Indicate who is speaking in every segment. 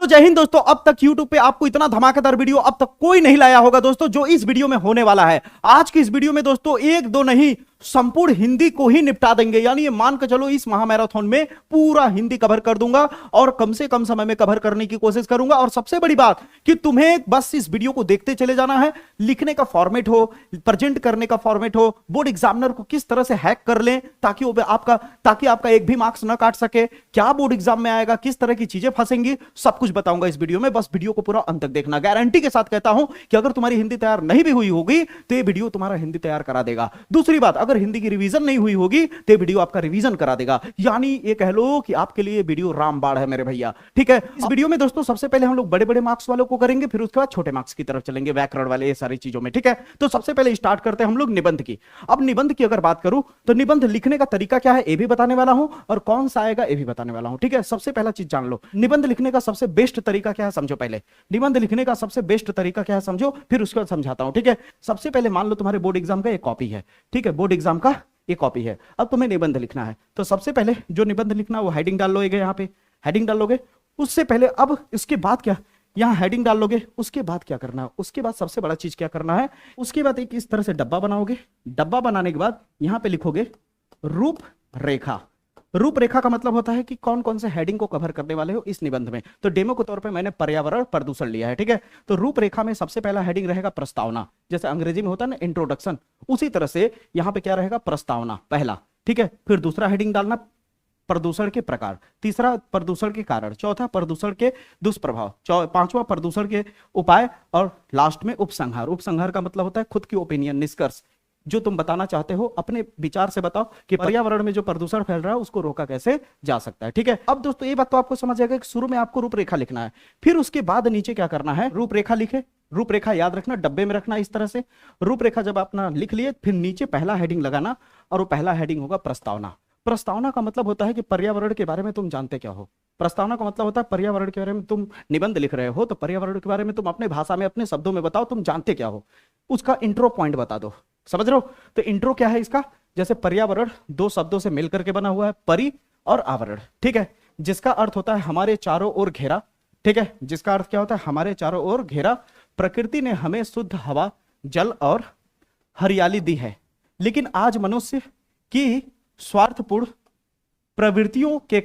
Speaker 1: जय हिंद दोस्तों। अब तक YouTube पे आपको इतना धमाकेदार वीडियो अब तक कोई नहीं लाया होगा दोस्तों, जो इस वीडियो में होने वाला है। आज की इस वीडियो में दोस्तों एक दो नहीं, संपूर्ण हिंदी को ही निपटा देंगे। यानी ये मान के चलो इस महामैराथन में पूरा हिंदी कवर कर दूंगा और कम से कम समय में कवर करने की कोशिश करूंगा। और सबसे बड़ी बात कि तुम्हें बस इस वीडियो को देखते चले जाना है। लिखने का फॉर्मेट हो, प्रेजेंट करने का फॉर्मेट हो, बोर्ड एग्जामिनर को किस तरह से हैक कर लें ताकि आपका एक भी मार्क्स ना काट सके, क्या बोर्ड एग्जाम में आएगा, किस तरह की चीजें फंसेंगी, सब कुछ बताऊंगा इस वीडियो में। बस वीडियो को पूरा अंत तक देखना। गारंटी के साथ कहता हूं कि अगर तुम्हारी हिंदी तैयार नहीं भी हुई होगी तो ये वीडियो तुम्हारा हिंदी तैयार करा देगा। दूसरी बात, अगर हिंदी की रिवीजन नहीं हुई होगी तो वीडियो आपका रिवीजन करा देगा। यानी ये कह लो कि आपके लिए वीडियो रामबाण है मेरे भैया। ठीक है, इस वीडियो में दोस्तों सबसे पहले हम लोग बड़े बड़े मार्क्स वालों को करेंगे, फिर उसके बाद छोटे मार्क्स की तरफ चलेंगे, व्याकरण वाले ये सारी चीजों में। ठीक है, तो सबसे पहले स्टार्ट करते हैं हम लोग निबंध की। अब निबंध की अगर बात करूं तो निबंध लिखने का तरीका क्या है ये भी बताने वाला हूं, और कौन सा आएगा ये भी बताने वाला हूं। ठीक है, सबसे पहला चीज जान लो, निबंध लिखने का सबसे बेस्ट तरीका क्या है समझो। पहले निबंध लिखने का सबसे बेस्ट तरीका क्या है समझो, फिर उसके बाद समझाता हूं। ठीक है, सबसे पहले मान लो तुम्हारे बोर्ड एग्जाम का एक कॉपी है। ठीक है, बोर्ड एग्जाम का ये कॉपी है। अब तुम्हें निबंध लिखना है तो सबसे पहले जो निबंध लिखना वो हेडिंग डाल लोगे, यहाँ पे हेडिंग डाल लोगे। उससे पहले अब इसके बाद क्या, यहाँ हेडिंग डाल लोगे। उसके बाद क्या करना है, उसके बाद सबसे बड़ा चीज क्या करना है, उसके बाद एक इस तरह से डब्बा बनाओगे। डब्बा बनाने के बाद यहाँ पे लिखोगे रूपरेखा। रूपरेखा का मतलब होता है कि कौन कौन से हेडिंग को कवर करने वाले हो इस निबंध में। तो डेमो के तौर पे मैंने पर्यावरण प्रदूषण लिया है। ठीक है, तो रूपरेखा में सबसे पहला हेडिंग रहेगा प्रस्तावना। जैसे अंग्रेजी में होता है ना इंट्रोडक्शन, उसी तरह से यहाँ पे क्या रहेगा प्रस्तावना पहला। ठीक है, फिर दूसरा हेडिंग डालना प्रदूषण के प्रकार, तीसरा प्रदूषण के कारण, चौथा प्रदूषण के दुष्प्रभाव, पांचवा प्रदूषण के उपाय, और लास्ट में उपसंहार। उपसंहार का मतलब होता है खुद की ओपिनियन, निष्कर्ष, जो तुम बताना चाहते हो अपने विचार से बताओ कि पर्यावरण में जो प्रदूषण फैल रहा है उसको रोका कैसे जा सकता है। ठीक है, अब दोस्तों ये बात तो आपको समझ आएगा कि शुरू में आपको रूपरेखा लिखना है, फिर उसके बाद नीचे क्या करना है, रूपरेखा लिखे। रूपरेखा याद रखना, डब्बे में रखना इस तरह से। रूपरेखा जब अपना लिख लिए फिर नीचे पहला हेडिंग लगाना, और वो पहला हेडिंग होगा प्रस्तावना। प्रस्तावना का मतलब होता है कि पर्यावरण के बारे में तुम जानते क्या हो। प्रस्तावना का मतलब होता है पर्यावरण के बारे में तुम निबंध लिख रहे हो तो पर्यावरण के बारे में तुम अपने भाषा में अपने शब्दों में बताओ तुम जानते क्या हो। उसका इंट्रो पॉइंट बता दो। समझ रहे हो, तो इंट्रो क्या है इसका, जैसे पर्यावरण दो शब्दों से मिलकर के बना हुआ है, परि और आवरण। ठीक है, जिसका अर्थ होता है हमारे चारों ओर घेरा। ठीक है, जिसका अर्थ क्या होता है हमारे चारों ओर घेरा। प्रकृति ने हमें शुद्ध हवा, जल और हरियाली दी है, लेकिन आज मनुष्य की स्वार्थपूर्ण प्रवृत्तियों के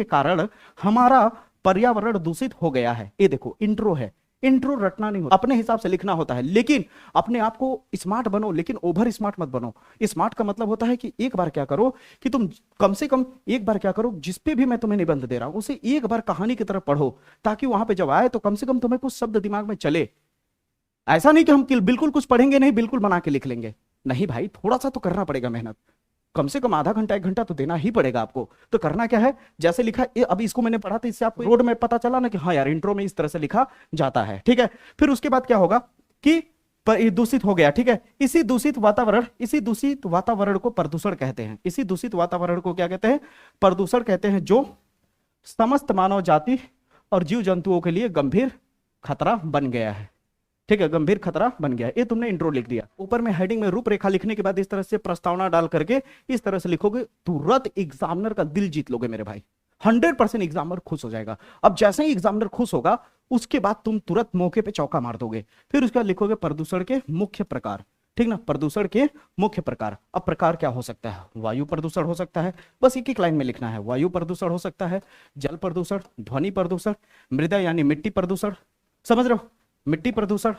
Speaker 1: कारण हमारा पर्यावरण दूषित हो गया है। ये देखो इंट्रो है। इंट्रो रटना नहीं होता, अपने हिसाब से लिखना होता है, लेकिन अपने आप को स्मार्ट बनो, लेकिन ओवर स्मार्ट मत बनो। स्मार्ट का मतलब होता है कि एक बार क्या करो कि तुम कम से कम एक बार क्या करो, जिस पे भी मैं तुम्हें निबंध दे रहा हूं उसे एक बार कहानी की तरफ पढ़ो, ताकि वहां पे जब आए तो कम से कम तुम्हें कुछ शब्द दिमाग में चले। ऐसा नहीं कि हम बिल्कुल कुछ पढ़ेंगे नहीं, बिल्कुल बना के लिख लेंगे, नहीं भाई, थोड़ा सा तो करना पड़ेगा मेहनत। कम से कम आधा घंटा 1 घंटा तो देना ही पड़ेगा आपको। तो करना क्या है, जैसे लिखा अब इसको मैंने पढ़ा था, इससे आपको रोड में पता चला ना कि हाँ यार इंट्रो में इस तरह से लिखा जाता है। ठीक है, फिर उसके बाद क्या होगा कि दूषित हो गया। ठीक है, इसी दूषित वातावरण को प्रदूषण कहते हैं। इसी दूषित वातावरण को क्या कहते हैं, प्रदूषण कहते हैं, जो समस्त मानव जाति और जीव जंतुओं के लिए गंभीर खतरा बन गया है। ठीक है, गंभीर खतरा बन गया। ये तुमने इंट्रो लिख दिया। ऊपर में हेडिंग में रूपरेखा लिखने के बाद इस तरह से प्रस्तावना डाल करके इस तरह से लिखोगे, तुरंत एग्जामिनर का दिल जीत लोगे मेरे भाई। 100% एग्जामिनर खुश हो जाएगा। अब जैसे ही एग्जामिनर खुश होगा उसके बाद तुम तुरंत मौके पे चौका मार दोगे। फिर उसके बाद लिखोगे प्रदूषण के मुख्य प्रकार। ठीक ना, प्रदूषण के मुख्य प्रकार। अब प्रकार क्या हो सकता है, वायु प्रदूषण हो सकता है, बस एक लाइन में लिखना है। वायु प्रदूषण हो सकता है, जल प्रदूषण, ध्वनि प्रदूषण, मृदा यानी मिट्टी प्रदूषण, समझ रहे हो, मिट्टी प्रदूषण।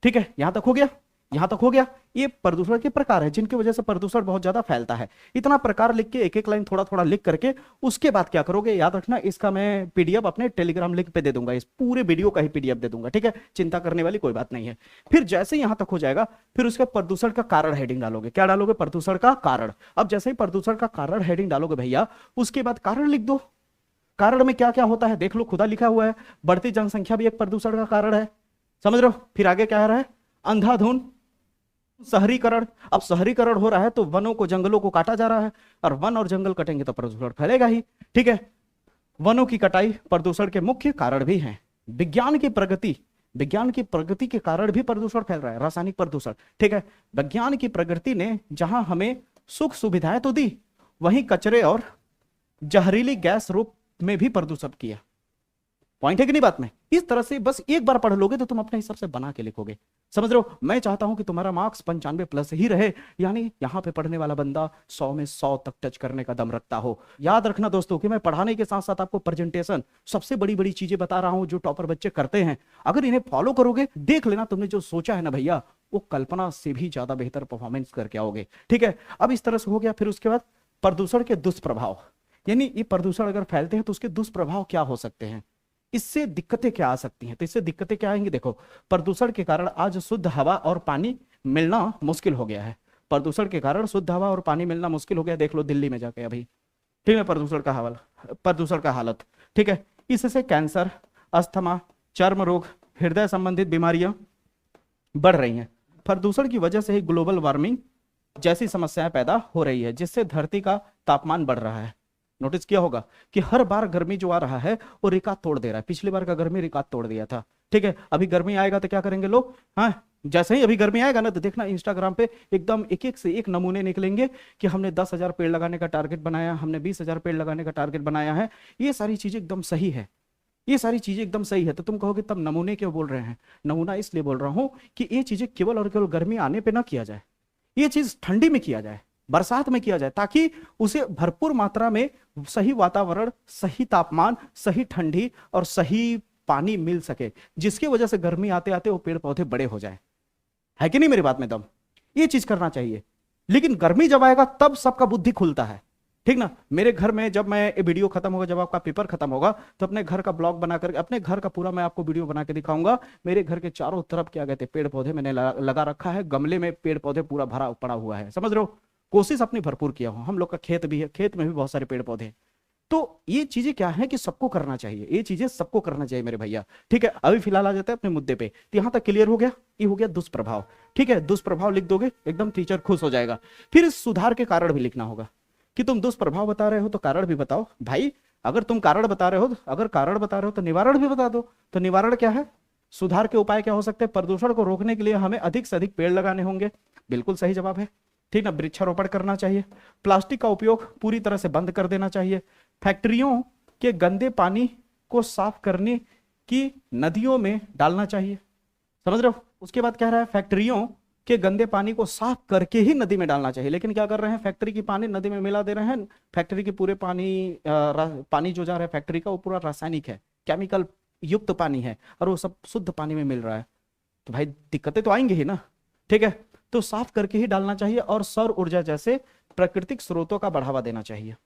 Speaker 1: ठीक है, यहां तक हो गया, यहां तक हो गया। ये प्रदूषण के प्रकार है जिनकी वजह से प्रदूषण बहुत ज्यादा फैलता है। इतना प्रकार लिख के एक लाइन थोड़ा थोड़ा लिख करके उसके बाद क्या करोगे, याद रखना, इसका मैं पीडीएफ अपने टेलीग्राम लिंक पे दे दूंगा, इस पूरे वीडियो का ही पीडीएफ दे दूंगा। ठीक है, चिंता करने वाली कोई बात नहीं है। फिर जैसे यहां तक हो जाएगा फिर उसके प्रदूषण का कारण हेडिंग डालोगे। क्या डालोगे, प्रदूषण का कारण। अब जैसे ही प्रदूषण का कारण हेडिंग डालोगे भैया, उसके बाद कारण लिख दो। कारण में क्या क्या होता है देख लो, खुदा लिखा हुआ है। बढ़ती जनसंख्या भी एक प्रदूषण का कारण है, समझ रहे हो। फिर आगे क्या आ रहा है, अंधाधुंध, शहरीकरण। अब शहरीकरण हो रहा है तो वनों को, जंगलों को काटा जा रहा है, और वन और जंगल कटेंगे तो प्रदूषण फैलेगा ही। ठीक है, वनों की कटाई प्रदूषण के मुख्य कारण भी है। विज्ञान की प्रगति के कारण भी प्रदूषण फैल रहा है, रासायनिक प्रदूषण। ठीक है, विज्ञान की प्रगति ने जहां हमें सुख सुविधाएं तो दी, वहीं कचरे और जहरीली गैस रूप में भी प्रदूषित किया। पॉइंट है कि नहीं बात में? इस तरह से बस एक बार पढ़ लोगे तो तुम अपने हिसाब से बना के लिखोगे। समझ रहे हो? मैं चाहता हूं कि तुम्हारा मार्क्स 95+ ही रहे, यानी यहां पे पढ़ने वाला बंदा 100 में 100 तक टच करने का दम रखता हो। याद रखना दोस्तों कि मैं पढ़ाने के साथ साथ आपको प्रेजेंटेशन, सबसे बड़ी बड़ी चीजें बता रहा हूं जो टॉपर बच्चे करते हैं। अगर इन्हें फॉलो करोगे, देख लेना तुमने जो सोचा है ना भैया, वो कल्पना से भी ज्यादा बेहतर परफॉर्मेंस करके आओगे। ठीक है, अब इस तरह से हो गया। फिर उसके बाद प्रदूषण के दुष्प्रभाव, यानी ये प्रदूषण अगर फैलते हैं तो उसके दुष्प्रभाव क्या हो सकते हैं, इससे दिक्कतें क्या आ सकती हैं। तो इससे दिक्कतें क्या आएंगी? देखो, प्रदूषण के कारण आज शुद्ध हवा और पानी मिलना मुश्किल हो गया है। प्रदूषण के कारण शुद्ध हवा और पानी मिलना मुश्किल हो गया। देख लो दिल्ली में जाके अभी, ठीक है, प्रदूषण का हालत। ठीक है, इससे कैंसर, अस्थमा, चर्म रोग, हृदय संबंधित बीमारियां बढ़ रही हैं। प्रदूषण की वजह से ही ग्लोबल वार्मिंग जैसी समस्याएं पैदा हो रही है, जिससे धरती का तापमान बढ़ रहा है। नोटिस किया होगा कि हर बार गर्मी जो आ रहा है वो रिकॉर्ड तोड़ दे रहा है। पिछली बार का गर्मी रिकॉर्ड तोड़ दिया था। ठीक है, अभी गर्मी आएगा तो क्या करेंगे लोग? हाँ, जैसे ही अभी गर्मी आएगा ना तो देखना इंस्टाग्राम पे एकदम एक एक से एक नमूने निकलेंगे कि हमने 10,000 पेड़ लगाने का टारगेट बनाया, हमने 20,000 पेड़ लगाने का टारगेट बनाया है। ये सारी चीजें एकदम सही है, ये सारी चीजें एकदम सही है। तो तुम कहोगे तब नमूने क्यों बोल रहे हैं? नमूना इसलिए बोल रहा हूं कि ये चीजें केवल और केवल गर्मी आने पे ना किया जाए, ये चीज ठंडी में किया जाए, बरसात में किया जाए, ताकि उसे भरपूर मात्रा में सही वातावरण, सही तापमान, सही ठंडी और सही पानी मिल सके, जिसकी वजह से गर्मी आते आते वो पेड़ पौधे बड़े हो जाए। है कि नहीं मेरी बात में दम? ये चीज करना चाहिए। लेकिन गर्मी जब आएगा तब सबका बुद्धि खुलता है, ठीक ना? मेरे घर में जब मैं वीडियो खत्म होगा, जब आपका पेपर खत्म होगा, तो अपने घर का ब्लॉग बनाकर अपने घर का पूरा मैं आपको वीडियो बना के दिखाऊंगा। मेरे घर के चारों तरफ क्या कहते हैं, पेड़ पौधे मैंने लगा रखा है, गमले में पेड़ पौधे पूरा भरा पड़ा हुआ है। समझ रहे हो? कोशिश अपनी भरपूर किया हूं। हम लोग का खेत भी है, खेत में भी बहुत सारे पेड़ पौधे हैं। तो ये चीजें क्या है कि सबको करना चाहिए, ये चीजें सबको करना चाहिए मेरे भैया। ठीक है, अभी फिलहाल आ जाते हैं अपने मुद्दे पे। तो यहां तक क्लियर हो गया? ये हो गया दुष्प्रभाव। ठीक है, दुष्प्रभाव लिख दोगे, एकदम टीचर खुश हो जाएगा। फिर इस सुधार के कारण भी लिखना होगा कि तुम दुष्प्रभाव बता रहे हो तो कारण भी बताओ। भाई अगर तुम कारण बता रहे हो, अगर कारण बता रहे हो तो निवारण भी बता दो। तो निवारण क्या है? सुधार के उपाय क्या हो सकते हैं? प्रदूषण को रोकने के लिए हमें अधिक से अधिक पेड़ लगाने होंगे। बिल्कुल सही जवाब है, ठीक ना? वृक्षारोपण करना चाहिए। प्लास्टिक का उपयोग पूरी तरह से बंद कर देना चाहिए। फैक्ट्रियों के गंदे पानी को साफ करने की नदियों में डालना चाहिए। समझ रहे हो? उसके बाद कह रहा है फैक्ट्रियों के गंदे पानी को साफ करके ही नदी में डालना चाहिए। लेकिन क्या कर रहे हैं, फैक्ट्री की पानी नदी में मिला दे रहे हैं। फैक्ट्री की पूरे पानी जो जा रहा है फैक्ट्री का, वो पूरा रासायनिक है, केमिकल युक्त पानी है, और वो सब शुद्ध पानी में मिल रहा है। तो भाई दिक्कतें तो आएंगी ही ना। ठीक है, तो साफ करके ही डालना चाहिए। और सौर ऊर्जा जैसे प्राकृतिक स्रोतों का बढ़ावा देना चाहिए।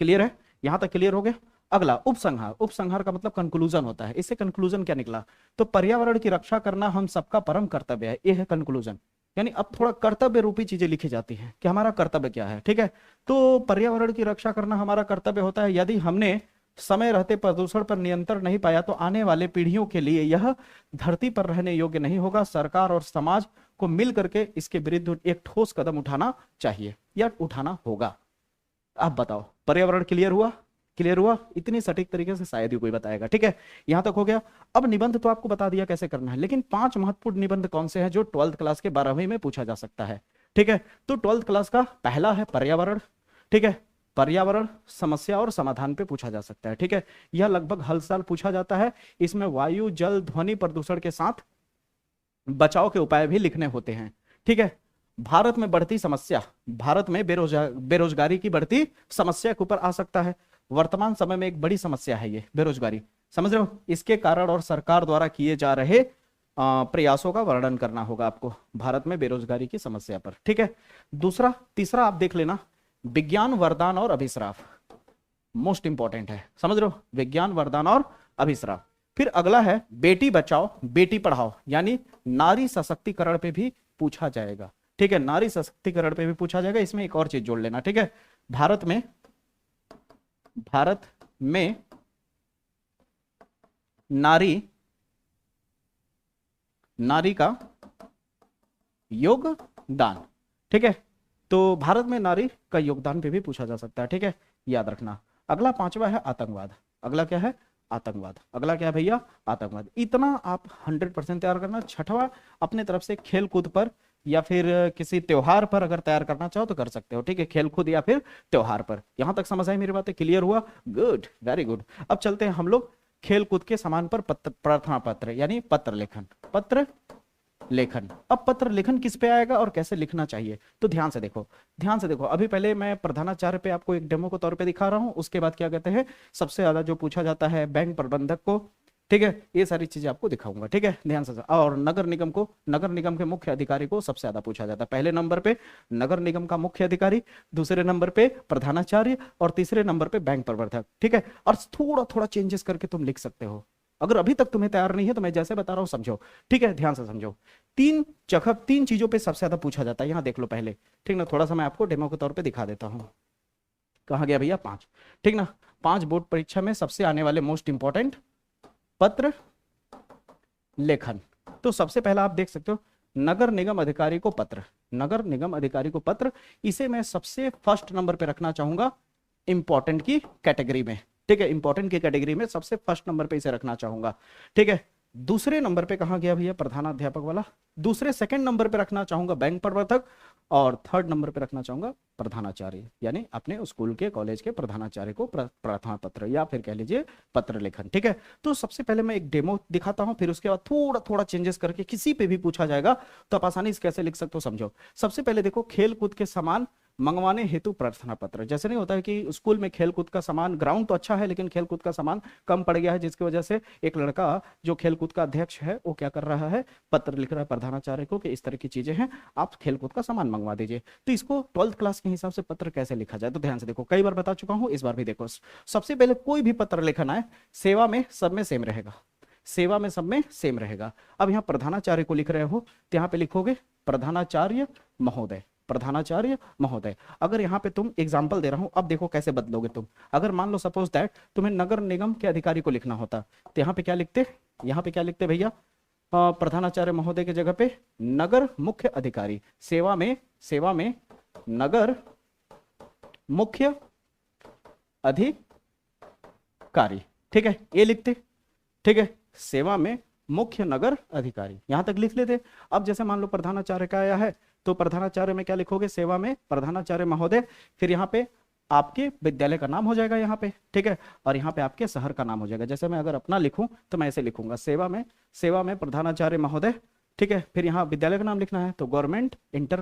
Speaker 1: क्लियर है? यहां तक क्लियर हो गया? अगला उपसंहार। उपसंहार का मतलब कंक्लूजन होता है। इससे कंक्लूजन क्या निकला? तो पर्यावरण की रक्षा करना हम सबका परम कर्तव्य है। यह है कंक्लूजन। यानी अब थोड़ा कर्तव्य रूपी चीजें लिखी जाती हैं कि हमारा कर्तव्य क्या है। ठीक है, तो पर्यावरण की रक्षा करना हमारा कर्तव्य होता है। यदि हमने समय रहते प्रदूषण पर नियंत्रण नहीं पाया तो आने वाले पीढ़ियों के लिए यह धरती पर रहने योग्य नहीं होगा। सरकार और समाज को मिल करके इसके विरुद्ध एक ठोस कदम उठाना चाहिए या उठाना होगा। आप बताओ, पर्यावरण क्लियर हुआ? क्लियर हुआ? इतनी सटीक तरीके से शायद ही कोई बताएगा। ठीक है, यहां तक हो गया। अब निबंध तो आपको बता दिया कैसे करना है, लेकिन 5 महत्वपूर्ण निबंध कौन से हैं जो 12th क्लास के 12वीं में पूछा जा सकता है। ठीक है, तो 12th क्लास का पहला है पर्यावरण। ठीक है, पर्यावरण समस्या और समाधान पे पूछा जा सकता है। ठीक है, यह लगभग हर साल पूछा जाता है। इसमें वायु, जल, ध्वनि प्रदूषण के साथ बचाव के उपाय भी लिखने होते हैं। ठीक है, भारत में बढ़ती समस्या, भारत में बेरोजगारी की बढ़ती समस्या के ऊपर आ सकता है। वर्तमान समय में एक बड़ी समस्या है ये बेरोजगारी। समझ रहे हो? इसके कारण और सरकार द्वारा किए जा रहे प्रयासों का वर्णन करना होगा आपको भारत में बेरोजगारी की समस्या पर। ठीक है, दूसरा, तीसरा आप देख लेना, विज्ञान वरदान और अभिश्राप। मोस्ट इंपॉर्टेंट है। समझ रहे हो? विज्ञान वरदान और अभिश्राप। फिर अगला है बेटी बचाओ बेटी पढ़ाओ, यानी नारी सशक्तिकरण पे भी पूछा जाएगा। ठीक है, नारी सशक्तिकरण पे भी पूछा जाएगा। इसमें एक और चीज जोड़ लेना। ठीक है, भारत में नारी का योगदान। ठीक है, तो भारत में नारी का योगदान पे भी पूछा जा सकता है। ठीक है, याद रखना। अगला 5वां है आतंकवाद। अगला क्या है? आतंकवाद। अगला क्या है भैया? आतंकवाद। इतना आप 100% तैयार करना। 6वां अपने तरफ से खेल कूद पर या फिर किसी त्योहार पर अगर तैयार करना चाहो तो कर सकते हो। ठीक है, खेल कूद या फिर त्योहार पर। यहां तक समझ आई मेरी बातें? क्लियर हुआ? Good, very good. अब चलते हैं हम लोग खेलकूद के सामान पर प्रार्थना पत्र यानी पत्र लेखन, पत्र लेखन। अब पत्र लेखन किस पे आएगा और कैसे लिखना चाहिए, तो ध्यान से देखो, ध्यान से देखो। अभी पहले मैं प्रधानाचार्य पे आपको एक डेमो के तौर पे दिखा रहा हूं, उसके बाद क्या कहते हैं, सबसे ज्यादा जो पूछा जाता है बैंक प्रबंधक को, ठीक है, ये सारी चीजें आपको दिखाऊंगा, ठीक है, ध्यान से। और नगर निगम को, नगर निगम के मुख्य अधिकारी को सबसे ज्यादा पूछा जाता है। पहले नंबर पे नगर निगम का मुख्य अधिकारी, दूसरे नंबर पे प्रधानाचार्य और तीसरे नंबर पे बैंक प्रबंधक, ठीक है। और थोड़ा थोड़ा चेंजेस करके तुम लिख सकते हो। अगर अभी तक तुम्हें तैयार नहीं है तो मैं जैसे बता रहा हूं समझो, ठीक है, ध्यान से समझो। तीन चीजों पे सबसे ज्यादा पूछा जाता है, यहां देख लो पहले, ठीक ना। थोड़ा सा मैं आपको डेमो के तौर पे दिखा देता हूं। कहां गया भैया, 5, ठीक ना। 5 बोर्ड परीक्षा में सबसे आने वाले मोस्ट इंपॉर्टेंट पत्र लेखन। तो सबसे पहला आप देख सकते हो, नगर निगम अधिकारी को पत्र, नगर निगम अधिकारी को पत्र, इसे मैं सबसे फर्स्ट नंबर पे रखना चाहूंगा इंपॉर्टेंट की कैटेगरी में, ठीक है, इंपॉर्टेंट की कैटेगरी में सबसे फर्स्ट नंबर पे इसे रखना चाहूंगा, ठीक है। दूसरे नंबर पे कहां गया भैया, प्रधानाध्यापक वाला, दूसरे सेकंड नंबर पे रखना चाहूंगा बैंक प्रबंधक, और थर्ड नंबर पे रखना चाहूंगा प्रधानाचार्य, यानी अपने स्कूल के कॉलेज के प्रधानाचार्य को प्रार्थना पत्र या फिर कह लीजिए पत्र लेखन, ठीक है। तो सबसे पहले मैं एक डेमो दिखाता हूं, फिर उसके बाद थोड़ा थोड़ा चेंजेस करके किसी पे भी पूछा जाएगा तो आप आसानी से कैसे लिख सकते हो समझो। सबसे पहले देखो, खेल कूद के सामान मंगवाने हेतु प्रार्थना पत्र। जैसे नहीं होता है कि स्कूल में खेलकूद का सामान, ग्राउंड तो अच्छा है लेकिन खेलकूद का सामान कम पड़ गया है, जिसकी वजह से एक लड़का जो खेलकूद का अध्यक्ष है वो क्या कर रहा है, पत्र लिख रहा है प्रधानाचार्य को कि इस तरह की चीजें हैं, आप खेलकूद का सामान मंगवा दीजिए। तो इसको 12th क्लास के हिसाब से पत्र कैसे लिखा जाए, तो ध्यान से देखो, कई बार बता चुका हूं, इस बार भी देखो। सबसे पहले कोई भी पत्र लेखन आए, सेवा में सब में सेम रहेगा, सेवा में सब में सेम रहेगा। अब यहाँ प्रधानाचार्य को लिख रहे हो तो यहाँ पे लिखोगे प्रधानाचार्य महोदय, प्रधानाचार्य महोदय। अगर यहाँ पे तुम एग्जाम्पल दे रहा हूं, अब देखो कैसे बदलोगे तुम। अगर मान लो सपोज दैट तुम्हें नगर निगम के अधिकारी को लिखना होता तो यहाँ पे क्या लिखते, यहाँ पे क्या लिखते भैया, प्रधानाचार्य महोदय की जगह पे नगर मुख्य अधिकारी, सेवा में नगर मुख्य अधिकारी, ठीक है, ये लिखते, ठीक है, सेवा में मुख्य नगर अधिकारी, यहां तक लिख लेते। अब जैसे मान लो प्रधानाचार्य का आया है तो प्रधानाचार्य में क्या लिखोगे, सेवा में प्रधानाचार्य महोदय, फिर यहाँ पे आपके विद्यालय का नाम हो जाएगा यहाँ पे, ठीक है, और यहाँ पे आपके शहर का नाम हो जाएगा। जैसे मैं अगर अपना लिखूं तो मैं ऐसे लिखूंगा, सेवा में प्रधानाचार्य महोदय, ठीक है, फिर यहाँ विद्यालय का नाम लिखना है तो गवर्नमेंट इंटर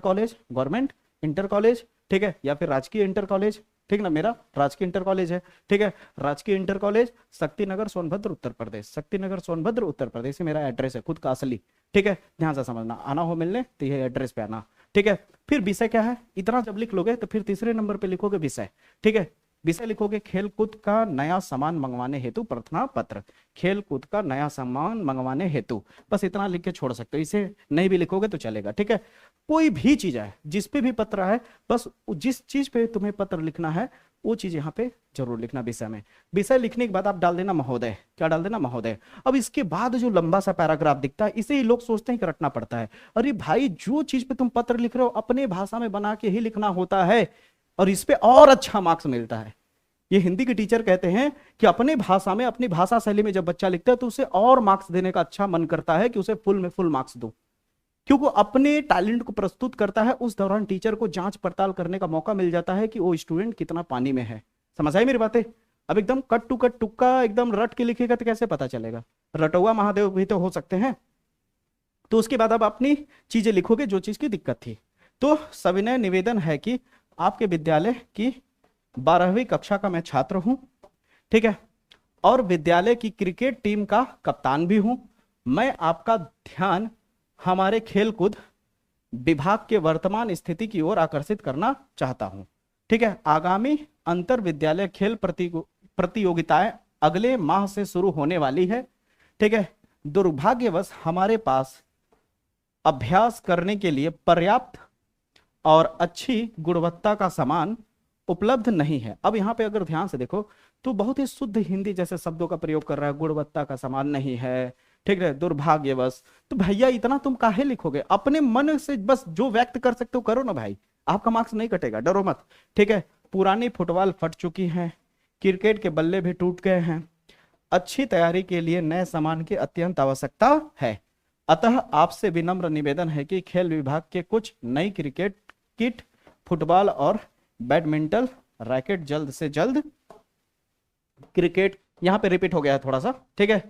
Speaker 1: कॉलेज, ठीक है, या फिर राजकीय इंटर कॉलेज, ठीक ना, मेरा राजकीय इंटर कॉलेज है, ठीक है, राजकीय इंटर कॉलेज शक्तिनगर सोनभद्र उत्तर प्रदेश, शक्तिनगर सोनभद्र उत्तर प्रदेश मेरा एड्रेस है खुद का असली, ठीक है, ध्यान से समझना, आना हो मिलने तो ये एड्रेस पे आना, ठीक है। फिर विषय क्या है, इतना जब लिख लोगे तो फिर तीसरे नंबर पे लिखोगे विषय, ठीक है, विषय लिखोगे खेलकूद का नया सामान मंगवाने हेतु प्रार्थना पत्र, खेलकूद का नया सामान मंगवाने हेतु, बस इतना लिख के छोड़ सकते हो, इसे नहीं भी लिखोगे तो चलेगा, ठीक है। कोई भी चीज है, जिस पे भी पत्र है, बस जिस चीज पे तुम्हें पत्र लिखना है वो चीज यहाँ पे जरूर लिखना विषय में। विषय लिखने के बाद आप डाल देना महोदय, क्या डाल देना, महोदय। अब इसके बाद जो लंबा सा पैराग्राफ दिखता है, इसे ही लोग सोचते हैं कि रटना पड़ता है। अरे भाई, जो चीज पे तुम पत्र लिख रहे हो अपने भाषा में बना के ही लिखना होता है और इस पे और अच्छा मार्क्स मिलता है। ये हिंदी के टीचर कहते हैं कि अपने भाषा में, अपनी भाषा शैली में जब बच्चा लिखता है तो उसे और मार्क्स देने का अच्छा मन करता है कि उसे फुल में फुल मार्क्स दो, क्योंकि अपने टैलेंट को प्रस्तुत करता है। उस दौरान टीचर को जांच पड़ताल करने का मौका मिल जाता है कि वो स्टूडेंट कितना पानी में है। समझ आई मेरी बातें? अब एकदम कट टू कट तुक्का एकदम रट के लिखेगा तो कैसे पता चलेगा, रटुआ महादेव भी तो हो सकते हैं। तो उसके बाद अब अपनी चीजें लिखोगे जो चीज की दिक्कत थी। तो सविनय निवेदन है कि आपके विद्यालय की 12वीं कक्षा का मैं छात्र हूं, ठीक है, और विद्यालय की क्रिकेट टीम का कप्तान भी हूं। मैं आपका ध्यान हमारे खेलकूद विभाग के वर्तमान स्थिति की ओर आकर्षित करना चाहता हूं, ठीक है। आगामी अंतर विद्यालय खेल प्रतियोगिताएं अगले माह से शुरू होने वाली है, ठीक है। दुर्भाग्यवश हमारे पास अभ्यास करने के लिए पर्याप्त और अच्छी गुणवत्ता का सामान उपलब्ध नहीं है। अब यहाँ पे अगर ध्यान से देखो तो बहुत ही शुद्ध हिंदी जैसे शब्दों का प्रयोग कर रहा है, गुणवत्ता का सामान नहीं है, ठीक है, दुर्भाग्यवश। तो भैया इतना तुम काहे लिखोगे, अपने मन से बस जो व्यक्त कर सकते हो करो ना भाई, आपका मार्क्स नहीं कटेगा, डरो मत, ठीक है। पुरानी फुटबॉल फट चुकी है, क्रिकेट के बल्ले भी टूट गए हैं, अच्छी तैयारी के लिए नए सामान की अत्यंत आवश्यकता है। अतः आपसे विनम्र निवेदन है कि खेल विभाग के कुछ नई क्रिकेट किट, फुटबॉल और बैडमिंटन रैकेट जल्द से जल्द क्रिकेट यहां पे रिपीट हो गया है थोड़ा सा, ठीक है।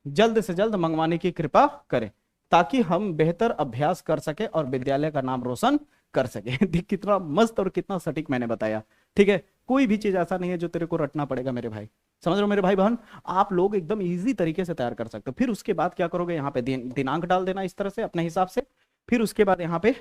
Speaker 1: जल्द से जल्द मंगवाने की कृपा करें ताकि हम बेहतर अभ्यास कर सके और विद्यालय का नाम रोशन कर सके। देख कितना मस्त और कितना सटीक मैंने बताया, ठीक है। कोई भी चीज ऐसा नहीं है जो तेरे को रटना पड़ेगा मेरे भाई, समझ रहे हो मेरे भाई बहन। आप लोग एकदम इजी तरीके से तैयार कर सकते हो। फिर उसके बाद क्या करोगे, यहाँ पे दिनांक डाल देना इस तरह से अपने हिसाब से। फिर उसके बाद यहाँ पे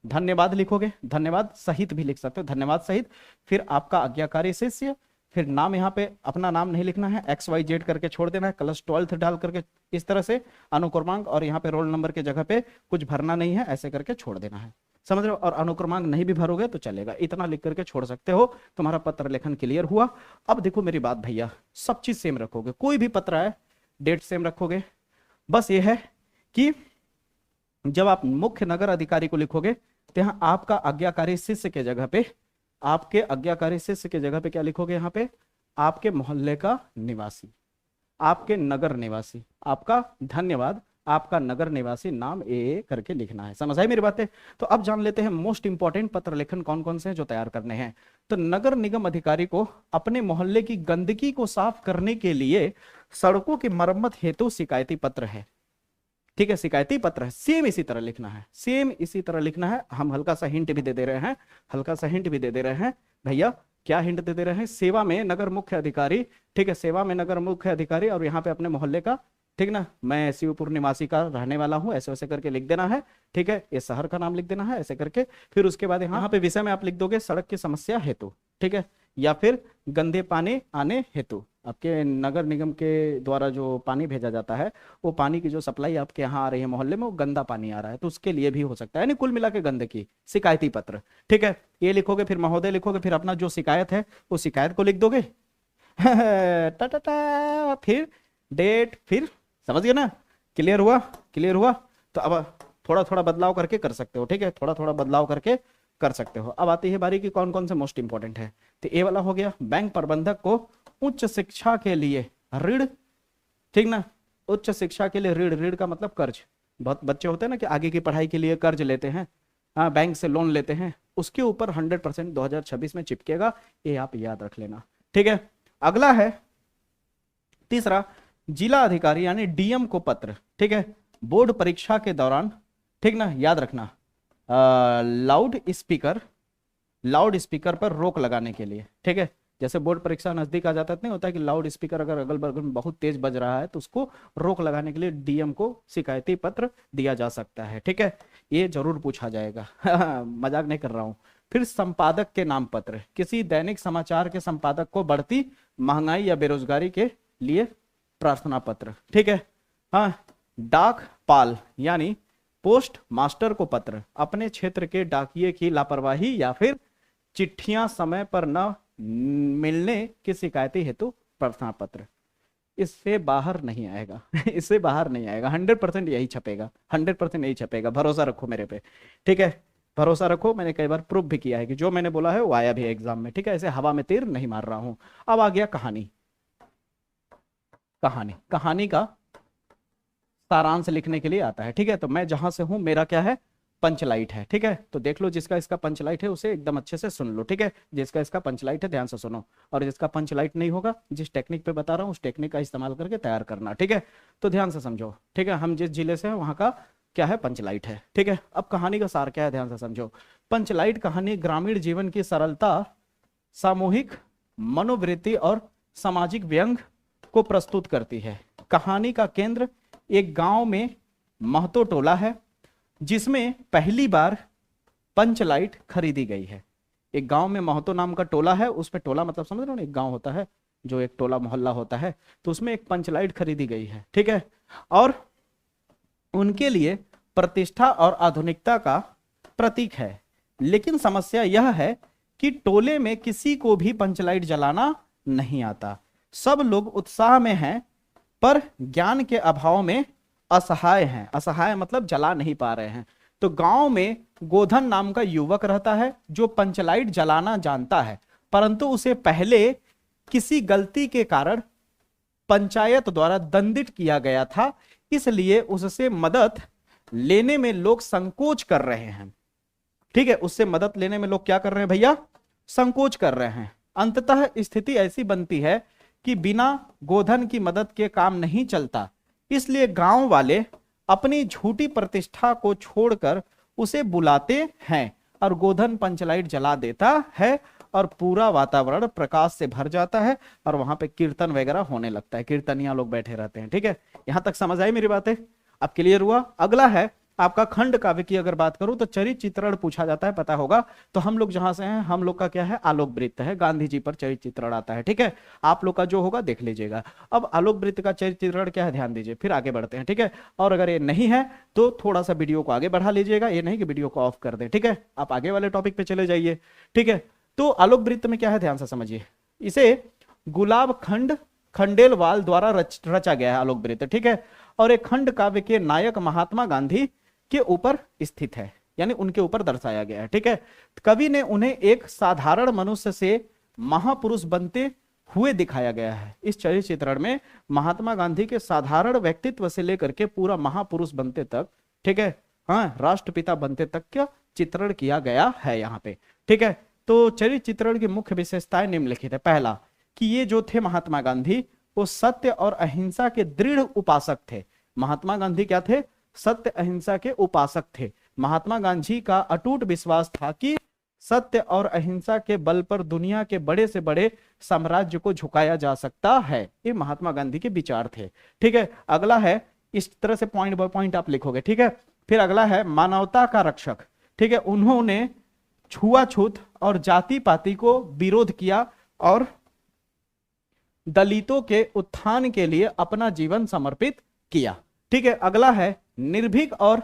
Speaker 1: धन्यवाद लिखोगे, धन्यवाद सहित भी लिख सकते हो, धन्यवाद सहित। फिर आपका आज्ञाकारी शिष्य, फिर नाम यहाँ पे अपना नाम नहीं लिखना है, XYZ करके छोड़ देना है, क्लास 12th डाल करके इस तरह से, अनुक्रमांक और यहाँ पे रोल नंबर के जगह पे कुछ भरना नहीं है, ऐसे करके छोड़ देना है, समझ रहे हो। और अनुक्रमांक नहीं भी भरोगे तो चलेगा, इतना लिख करके छोड़ सकते हो। तुम्हारा पत्र लेखन क्लियर हुआ। अब देखो मेरी बात भैया, सब चीज सेम रखोगे, कोई भी पत्र आए डेट सेम रखोगे। बस ये है कि जब आप मुख्य नगर अधिकारी को लिखोगे तो यहाँ आपका आज्ञाकारी शिष्य के जगह पे, आपके आज्ञाकारी शिष्य के जगह पे क्या लिखोगे, यहाँ पे आपके मोहल्ले का निवासी, आपके नगर निवासी, आपका धन्यवाद, आपका नगर निवासी नाम ए करके लिखना है। समझ आई मेरी बातें। तो अब जान लेते हैं मोस्ट इंपॉर्टेंट पत्र लेखन कौन कौन से हैं जो तैयार करने हैं। तो नगर निगम अधिकारी को अपने मोहल्ले की गंदगी को साफ करने के लिए सड़कों की मरम्मत हेतु शिकायती पत्र है, ठीक है, शिकायती पत्र है। सेम इसी तरह लिखना है, सेम इसी तरह लिखना है। हम हल्का सा हिंट भी दे रहे हैं, हल्का सा हिंट भी दे रहे हैं भैया। क्या हिंट दे रहे हैं, सेवा में नगर मुख्य अधिकारी, ठीक है, सेवा में नगर मुख्य अधिकारी, और यहाँ पे अपने मोहल्ले का, ठीक ना, मैं शिवपुर निवासी का रहने वाला हूँ, ऐसे वैसे करके लिख देना है, ठीक है। ये शहर का नाम लिख देना है ऐसे करके। फिर उसके बाद यहाँ पे विषय में आप लिख दोगे सड़क की समस्या हेतु, ठीक है, या फिर गंदे पानी आने हेतु। आपके नगर निगम के द्वारा जो पानी भेजा जाता है, वो पानी की जो सप्लाई आपके यहाँ आ रही है मोहल्ले में, वो गंदा पानी आ रहा है, तो उसके लिए भी हो सकता है। यानी कुल मिला के गंदगी, शिकायती पत्र, ठीक है। ये लिखोगे, फिर महोदय लिखोगे, फिर अपना जो शिकायत है वो शिकायत को लिख दोगे फिर डेट, फिर समझ गए ना, क्लियर हुआ, क्लियर हुआ। तो अब थोड़ा थोड़ा बदलाव करके कर सकते हो, ठीक है, थोड़ा थोड़ा बदलाव करके कर सकते हो। अब आती है बारी की कौन कौन से मोस्ट इंपॉर्टेंट है। तो ये वाला हो गया, बैंक प्रबंधक को उच्च शिक्षा के लिए ऋण, ठीक ना, उच्च शिक्षा के लिए ऋण, ऋण का मतलब कर्ज। बहुत बच्चे होते हैं ना कि आगे की पढ़ाई के लिए कर्ज लेते हैं, हाँ, बैंक से लोन लेते हैं, उसके ऊपर 100% 2026 में चिपकेगा, ये आप याद रख लेना, ठीक है। अगला है तीसरा, जिला अधिकारी यानी डीएम को पत्र, ठीक है, बोर्ड परीक्षा के दौरान, ठीक ना, याद रखना, लाउड स्पीकर पर रोक लगाने के लिए, ठीक है। जैसे बोर्ड परीक्षा नजदीक आ जाता है, नहीं होता है कि लाउड स्पीकर अगर अगल बगल में बहुत तेज बज रहा है तो उसको रोक लगाने के लिए डीएम को शिकायती पत्र दिया जा सकता है, ठीक है, ये जरूर पूछा जाएगा मजाक नहीं कर रहा हूं। फिर संपादक के नाम पत्र, किसी दैनिक समाचार के संपादक को बढ़ती महंगाई या बेरोजगारी के लिए प्रार्थना पत्र, ठीक है। हाँ, डाक पाल यानी पोस्ट मास्टर को पत्र, अपने क्षेत्र के डाकिये की लापरवाही या फिर चिट्ठियां समय पर न मिलने की शिकायती हेतु प्रार्थना पत्र। इससे बाहर नहीं आएगा इससे बाहर नहीं आएगा, 100% यही छपेगा, 100% यही छपेगा, भरोसा रखो मेरे पे, ठीक है, भरोसा रखो। मैंने कई बार प्रूफ भी किया है कि जो मैंने बोला है वो आया भी एग्जाम में, ठीक है, ऐसे हवा में तीर नहीं मार रहा हूं। अब आ गया कहानी, कहानी का सारांश लिखने के लिए आता है, ठीक है। तो मैं जहां से हूं, मेरा क्या है, पंचलाइट है, ठीक है। तो देख लो, जिसका इसका पंचलाइट है उसे एकदम अच्छे से सुन लो, ठीक है, जिसका इसका पंचलाइट है ध्यान से सुनो, और जिसका पंचलाइट नहीं होगा, जिस टेक्निक पे बता रहा हूं उस टेक्निक का इस्तेमाल करके तैयार करना, ठीक है। तो ध्यान से समझो, ठीक है, हम जिस जिले से हैं वहां का क्या है, पंचलाइट है, ठीक है। अब कहानी का सार क्या है, ध्यान से समझो। पंचलाइट कहानी ग्रामीण जीवन की सरलता, सामूहिक मनोवृत्ति और सामाजिक व्यंग को प्रस्तुत करती है। कहानी का केंद्र एक गांव में महतो टोला है जिसमें पहली बार पंचलाइट खरीदी गई है। एक गांव में महतो नाम का टोला है, उसमें टोला मतलब समझ रहे हो ना, एक गांव होता है जो एक टोला मोहल्ला होता है, तो उसमें एक पंचलाइट खरीदी गई है, ठीक है। और उनके लिए प्रतिष्ठा और आधुनिकता का प्रतीक है। लेकिन समस्या यह है कि टोले में किसी को भी पंचलाइट जलाना नहीं आता। सब लोग उत्साह में हैं पर ज्ञान के अभाव में असहाय हैं। असहाय मतलब जला नहीं पा रहे हैं। तो गांव में गोधन नाम का युवक रहता है जो पंचलाइट जलाना जानता है, परंतु उसे पहले किसी गलती के कारण पंचायत द्वारा दंडित किया गया था, इसलिए उससे मदद लेने में लोग संकोच कर रहे हैं, ठीक है। उससे मदद लेने में लोग क्या कर रहे हैं भैया, संकोच कर रहे हैं। अंततः स्थिति ऐसी बनती है कि बिना गोधन की मदद के काम नहीं चलता, इसलिए गांव वाले अपनी झूठी प्रतिष्ठा को छोड़कर उसे बुलाते हैं और गोधन पंचलाइट जला देता है और पूरा वातावरण प्रकाश से भर जाता है और वहां पे कीर्तन वगैरह होने लगता है, कीर्तनिया लोग बैठे रहते हैं। ठीक है, यहां तक समझ आई मेरी बातें? अब क्लियर हुआ? अगला है आपका खंड काव्य की अगर बात करूं तो चरित चित्रण पूछा जाता है, पता होगा। तो हम लोग जहां से हैं, हम लोग का क्या है, आलोक वृत्त है, गांधी जी पर चरित चित्रण आता है। ठीक है, आप लोग का जो होगा देख लीजिएगा। अब आलोक वृत्त का चरित चित्रण क्या है, ध्यान दीजिए, फिर आगे बढ़ते हैं। ठीक है, और अगर ये नहीं है तो थोड़ा सा वीडियो को आगे बढ़ा लीजिएगा, ये नहीं कि वीडियो को ऑफ कर दे। ठीक है, आप आगे वाले टॉपिक पे चले जाइए। ठीक है, तो आलोक वृत्त में क्या है, ध्यान से समझिए। इसे गुलाब खंड खंडेलवाल द्वारा रचा गया है आलोक वृत्त। ठीक है, और एक खंड काव्य के नायक महात्मा गांधी के ऊपर स्थित है, यानी उनके ऊपर दर्शाया गया है। ठीक है, कवि ने उन्हें एक साधारण मनुष्य से महापुरुष बनते हुए दिखाया गया है। इस चरित्र चित्रण में महात्मा गांधी के साधारण व्यक्तित्व से लेकर के पूरा महापुरुष बनते तक, ठीक है, हाँ, राष्ट्रपिता बनते तक का चित्रण किया गया है यहाँ पे। ठीक है, तो चरित्र चित्रण की मुख्य विशेषताएं निम्नलिखित है। पहला, कि ये जो थे महात्मा गांधी, वो सत्य और अहिंसा के दृढ़ उपासक थे। महात्मा गांधी क्या थे, सत्य अहिंसा के उपासक थे। महात्मा गांधी का अटूट विश्वास था कि सत्य और अहिंसा के बल पर दुनिया के बड़े से बड़े साम्राज्य को झुकाया जा सकता है। ये महात्मा गांधी के विचार थे। ठीक है, अगला है, इस तरह से पॉइंट बाय पॉइंट आप लिखोगे। ठीक है, फिर अगला है मानवता का रक्षक। ठीक है, उन्होंने छुआछूत और जाति पाति को विरोध किया और दलितों के उत्थान के लिए अपना जीवन समर्पित किया। ठीक है, अगला है निर्भीक और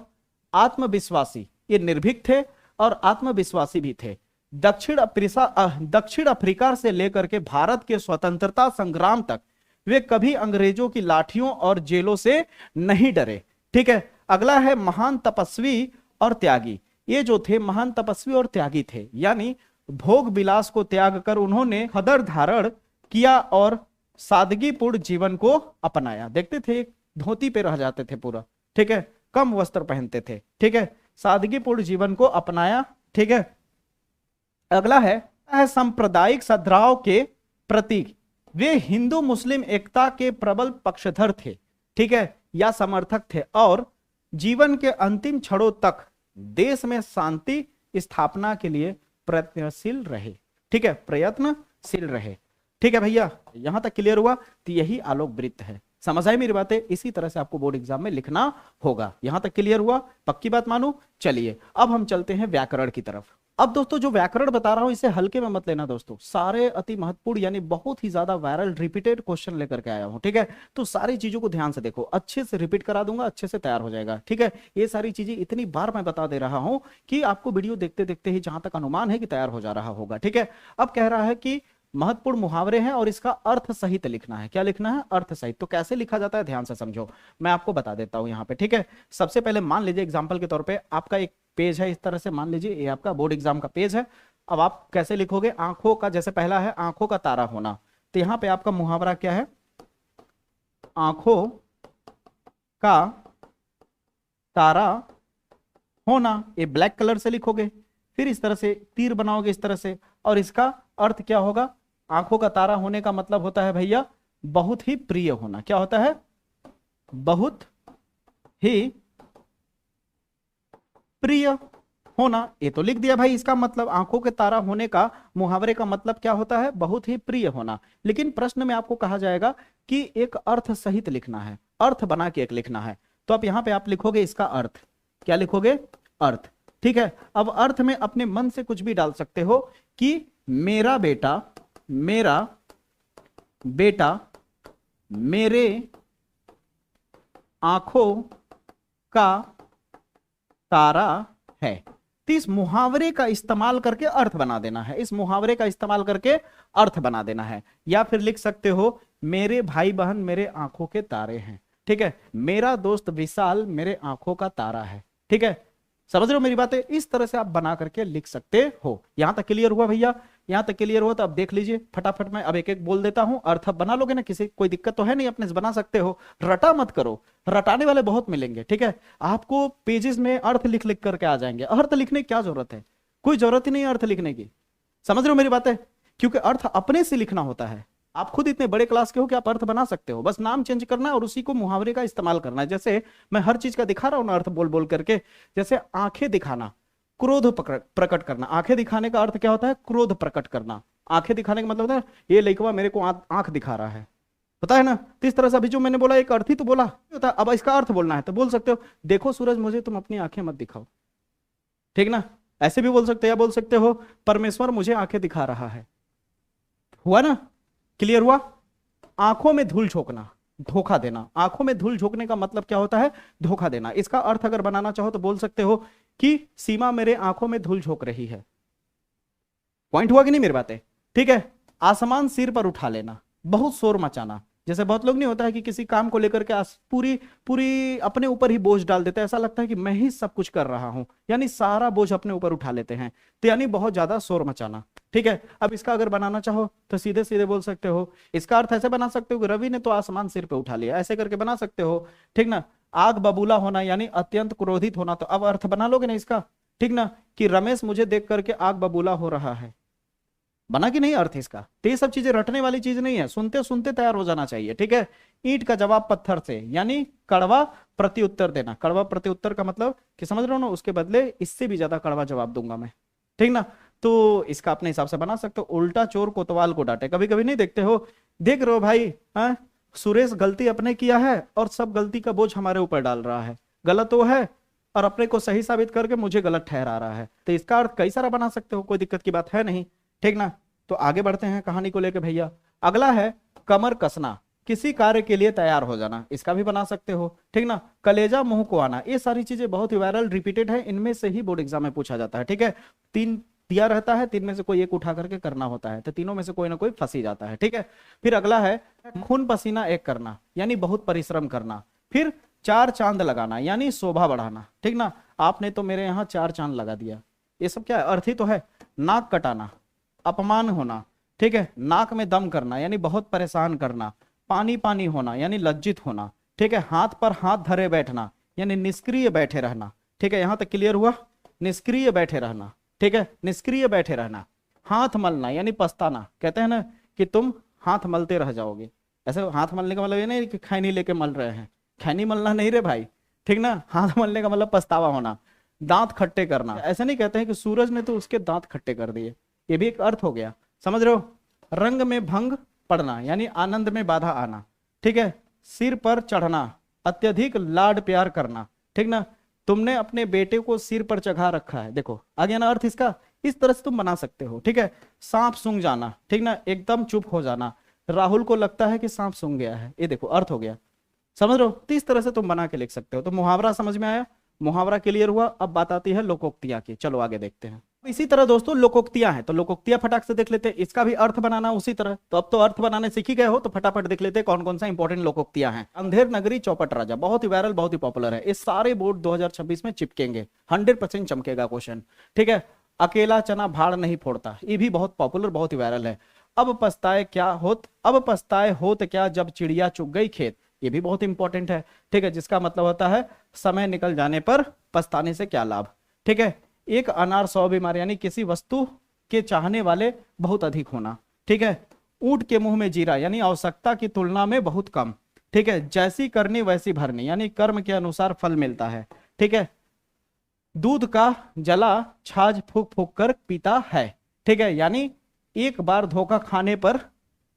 Speaker 1: आत्मविश्वासी। ये निर्भीक थे और आत्मविश्वासी भी थे। दक्षिण अफ्रीका से लेकर के भारत के स्वतंत्रता संग्राम तक वे कभी अंग्रेजों की लाठियों और जेलों से नहीं डरे। ठीक है, अगला है महान तपस्वी और त्यागी। ये जो थे महान तपस्वी और त्यागी थे, यानी भोग विलास को त्याग कर उन्होंने खदर धारण किया और सादगीपूर्ण जीवन को अपनाया। देखते थे धोती पे रह जाते थे पूरा। ठीक है, कम वस्त्र पहनते थे। ठीक है, सादगीपूर्ण जीवन को अपनाया। ठीक है, अगला है सांप्रदायिक सद्भाव के प्रतीक। वे हिंदू मुस्लिम एकता के प्रबल पक्षधर थे। ठीक है, या समर्थक थे और जीवन के अंतिम क्षणों तक देश में शांति स्थापना के लिए प्रयत्नशील रहे। ठीक है, प्रयत्नशील रहे। ठीक है भैया, यहां तक क्लियर हुआ? तो यही आलोक वृत्त है। समझ आई मेरी बातें? इसी तरह से आपको बोर्ड एग्जाम में लिखना होगा। यहां तक क्लियर हुआ? पक्की बात मानो? चलिए अब हम चलते हैं व्याकरण की तरफ। अब दोस्तों जो व्याकरण बता रहा हूं इसे हल्के में मत लेना दोस्तों, सारे अति महत्वपूर्ण यानी बहुत ही ज्यादा वायरल रिपीटेड क्वेश्चन लेकर के आया हूं। ठीक है, तो सारी चीजों को ध्यान से देखो, अच्छे से रिपीट करा दूंगा, अच्छे से तैयार हो जाएगा। ठीक है, ये सारी चीजें इतनी बार मैं बता दे रहा हूं कि आपको वीडियो देखते देखते ही जहां तक अनुमान है कि तैयार हो जा रहा होगा। ठीक है, अब कह रहा है कि महत्वपूर्ण मुहावरे हैं और इसका अर्थ सहित लिखना है। क्या लिखना है? अर्थ सहित। तो कैसे लिखा जाता है ध्यान से समझो, मैं आपको बता देता हूं यहाँ पे। ठीक है, सबसे पहले मान लीजिए एग्जांपल के तौर पे आपका एक पेज है, इस तरह से मान लीजिए ये आपका बोर्ड एग्जाम का पेज है। अब आप कैसे लिखोगे? आंखों का, जैसे पहला है आंखों का तारा होना, तो यहाँ पे आपका मुहावरा क्या है? आंखों का तारा होना। ये ब्लैक कलर से लिखोगे, फिर इस तरह से तीर बनाओगे इस तरह से, और इसका अर्थ क्या होगा? आंखों का तारा होने का मतलब होता है भैया बहुत ही प्रिय होना। क्या होता है? बहुत ही प्रिय होना। ये तो लिख दिया भाई, इसका मतलब आंखों के तारा होने का मुहावरे का मतलब क्या होता है? बहुत ही प्रिय होना। लेकिन प्रश्न में आपको कहा जाएगा कि एक अर्थ सहित लिखना है, अर्थ बना के एक लिखना है। तो अब यहां पे आप लिखोगे इसका अर्थ। क्या लिखोगे? अर्थ। ठीक है, अब अर्थ में अपने मन से कुछ भी डाल सकते हो कि मेरा बेटा मेरे आंखों का तारा है। तो इस मुहावरे का इस्तेमाल करके अर्थ बना देना है, इस मुहावरे का इस्तेमाल करके अर्थ बना देना है। या फिर लिख सकते हो मेरे भाई बहन मेरे आंखों के तारे हैं। ठीक है, मेरा दोस्त विशाल मेरे आंखों का तारा है। ठीक है, समझ रहे हो मेरी बातें? इस तरह से आप बना करके लिख सकते हो। यहां तक क्लियर हुआ भैया? यहां तक क्लियर हुआ तो अब देख लीजिए फटाफट, मैं अब एक एक बोल देता हूं, अर्थ अब बना लोगे ना, किसी कोई दिक्कत तो है नहीं, अपने से बना सकते हो। रटा मत करो, रटाने वाले बहुत मिलेंगे। ठीक है, आपको पेजेस में अर्थ लिख लिख करके आ जाएंगे। अर्थ लिखने की क्या जरूरत है? कोई जरूरत ही नहीं अर्थ लिखने की। समझ रहे हो मेरी बातें? क्योंकि अर्थ अपने से लिखना होता है। आप खुद इतने बड़े क्लास के हो कि आप अर्थ बना सकते हो, बस नाम चेंज करना है और उसी को मुहावरे का इस्तेमाल करना है। जैसे मैं हर चीज का दिखा रहा हूं ना अर्थ बोल बोल करके, जैसे आंखें दिखाना, क्रोध प्रकट करना। आंखें दिखाने का अर्थ क्या होता है? क्रोध प्रकट करना। आंखें दिखाने का मतलब होता है ये लड़का मेरे को आंख दिखा रहा है, पता है ना। तो इस तरह से अभी जो मैंने बोला एक अर्थ ही तो बोला होता है। अब इसका अर्थ बोलना है तो बोल सकते हो, देखो सूरज मुझे तुम अपनी आंखें मत दिखाओ, ठीक ना। ऐसे भी बोल सकते हो, या बोल सकते हो परमेश्वर मुझे आंखें दिखा रहा है। हुआ ना, क्लियर हुआ। आंखों में धूल झोंकना, धोखा देना। आंखों में धूल झोंकने का मतलब क्या होता है? धोखा देना। इसका अर्थ अगर बनाना चाहो तो बोल सकते हो कि सीमा मेरे आंखों में धूल झोंक रही है। पॉइंट हुआ कि नहीं मेरी बातें? ठीक है। आसमान सिर पर उठा लेना, बहुत शोर मचाना। जैसे बहुत लोग नहीं होता है कि किसी काम को लेकर के पूरी पूरी अपने ऊपर ही बोझ डाल देते हैं, ऐसा लगता है कि मैं ही सब कुछ कर रहा हूं, यानी सारा बोझ अपने ऊपर उठा लेते हैं, तो यानी बहुत ज्यादा शोर मचाना। ठीक है। अब इसका अगर बनाना चाहो तो सीधे सीधे बोल सकते हो, इसका अर्थ ऐसे बना सकते हो कि रवि ने तो आसमान सिर पे उठा लिया, ऐसे करके बना सकते हो, ठीक ना। आग बबूला होना यानी अत्यंत क्रोधित होना, तो अब अर्थ बना लोगे ना इसका, ठीक ना, कि रमेश मुझे देख करके आग बबूला हो रहा है। बना कि नहीं अर्थ इसका? तो ये सब चीजें रटने वाली चीज नहीं है, सुनते सुनते तैयार हो जाना चाहिए। ठीक है। ईंट का जवाब पत्थर से, यानी कड़वा प्रत्युत्तर देना। कड़वा प्रत्युत्तर का मतलब कि समझ रहे हो ना, उसके बदले इससे भी ज्यादा कड़वा जवाब दूंगा मैं, ठीक ना। तो इसका अपने हिसाब से बना सकते हो। उल्टा चोर कोतवाल को डांटे। कभी कभी नहीं देखते हो, देख रहे हो भाई, हाँ सुरेश गलती अपने किया है और सब गलती का बोझ हमारे ऊपर डाल रहा है, गलत वो है और अपने को सही साबित करके मुझे गलत ठहरा रहा है। तो इसका अर्थ कई सारा बना सकते हो, कोई दिक्कत की बात है नहीं, ठीक ना। तो आगे बढ़ते हैं कहानी को लेकर भैया। अगला है कमर कसना, किसी कार्य के लिए तैयार हो जाना, इसका भी बना सकते हो, ठीक ना। कलेजा मुंह को आना, ये सारी चीजें बहुत ही वायरल रिपीटेड है, इनमें से ही बोर्ड एग्जाम में पूछा जाता है। ठीक है। 3 दिया रहता है, 3 में से कोई एक उठा करके करना होता है, तो तीनों में से कोई ना कोई फंस ही जाता है। ठीक है। फिर अगला है खून पसीना एक करना, यानी बहुत परिश्रम करना। फिर 4 चांद लगाना, यानी शोभा बढ़ाना, ठीक ना। आपने तो मेरे यहाँ 4 चांद लगा दिया, ये सब क्या है? अर्थ ही तो है। नाक कटाना, अपमान होना, ठीक है। नाक में दम करना, यानी बहुत परेशान करना। पानी पानी होना, यानी लज्जित होना, ठीक है। हाथ पर हाथ धरे बैठना, यानी निष्क्रिय बैठे रहना, ठीक है। यहां तक क्लियर हुआ? निष्क्रिय बैठे रहना, ठीक है, निष्क्रिय बैठे रहना। हाथ मलना, यानी पछताना। कहते हैं ना कि तुम हाथ मलते रह जाओगे, ऐसे हाथ मलने का मतलब ये नहीं कि खैनी लेके मल रहे हैं, खैनी मलना नहीं रे भाई, ठीक ना। हाथ मलने का मतलब पछतावा होना। दांत खट्टे करना, ऐसा नहीं कहते हैं कि सूरज ने तो उसके दांत खट्टे कर दिए, ये भी एक अर्थ हो गया, समझ रहे हो। रंग में भंग पड़ना, यानी आनंद में बाधा आना, ठीक है। सिर पर चढ़ना, अत्यधिक लाड प्यार करना, ठीक ना। तुमने अपने बेटे को सिर पर चढ़ा रखा है, देखो आ गया ना अर्थ इसका। इस तरह से तुम बना सकते हो, ठीक है। सांप सूंघ जाना, ठीक ना, एकदम चुप हो जाना। राहुल को लगता है कि सांप सूंघ गया है, ये देखो अर्थ हो गया, समझ रहे हो। तो इस तरह से तुम बना के लिख सकते हो। तो मुहावरा समझ में आया, मुहावरा क्लियर हुआ। अब बात आती है लोकोक्तियां की, चलो आगे देखते हैं। इसी तरह दोस्तों लोकोक्तियां हैं, तो लोकोक्तियां फटाक से देख लेते हैं, इसका भी अर्थ बनाना उसी तरह। तो अब तो अर्थ बनाने सीख ही गए हो, तो फटाफट देख लेते हैं कौन कौन सा इंपॉर्टेंट लोकोक्तियां हैं। अंधेर नगरी चौपट राजा, बहुत ही वायरल, बहुत ही पॉपुलर है, इस सारे बोर्ड 2026 में चिपकेंगे, 100% चमकेगा क्वेश्चन, ठीक है। अकेला चना भाड़ नहीं फोड़ता, ये भी बहुत पॉपुलर, बहुत ही वायरल है। अब पछताए क्या होत, अब पछताए होत क्या जब चिड़िया चुग गई खेत, ये भी बहुत इंपॉर्टेंट है, ठीक है। जिसका मतलब होता है समय निकल जाने पर पछताने से क्या लाभ, ठीक है। एक अनार 100 बीमार, यानी किसी वस्तु के चाहने वाले बहुत अधिक होना, ठीक है। ऊंट के मुंह में जीरा, यानी आवश्यकता की तुलना में बहुत कम, ठीक है। जैसी करनी वैसी भरनी, यानी कर्म के अनुसार फल मिलता है, ठीक है। दूध का जला छाछ फूक फूक कर पीता है, ठीक है, यानी एक बार धोखा खाने पर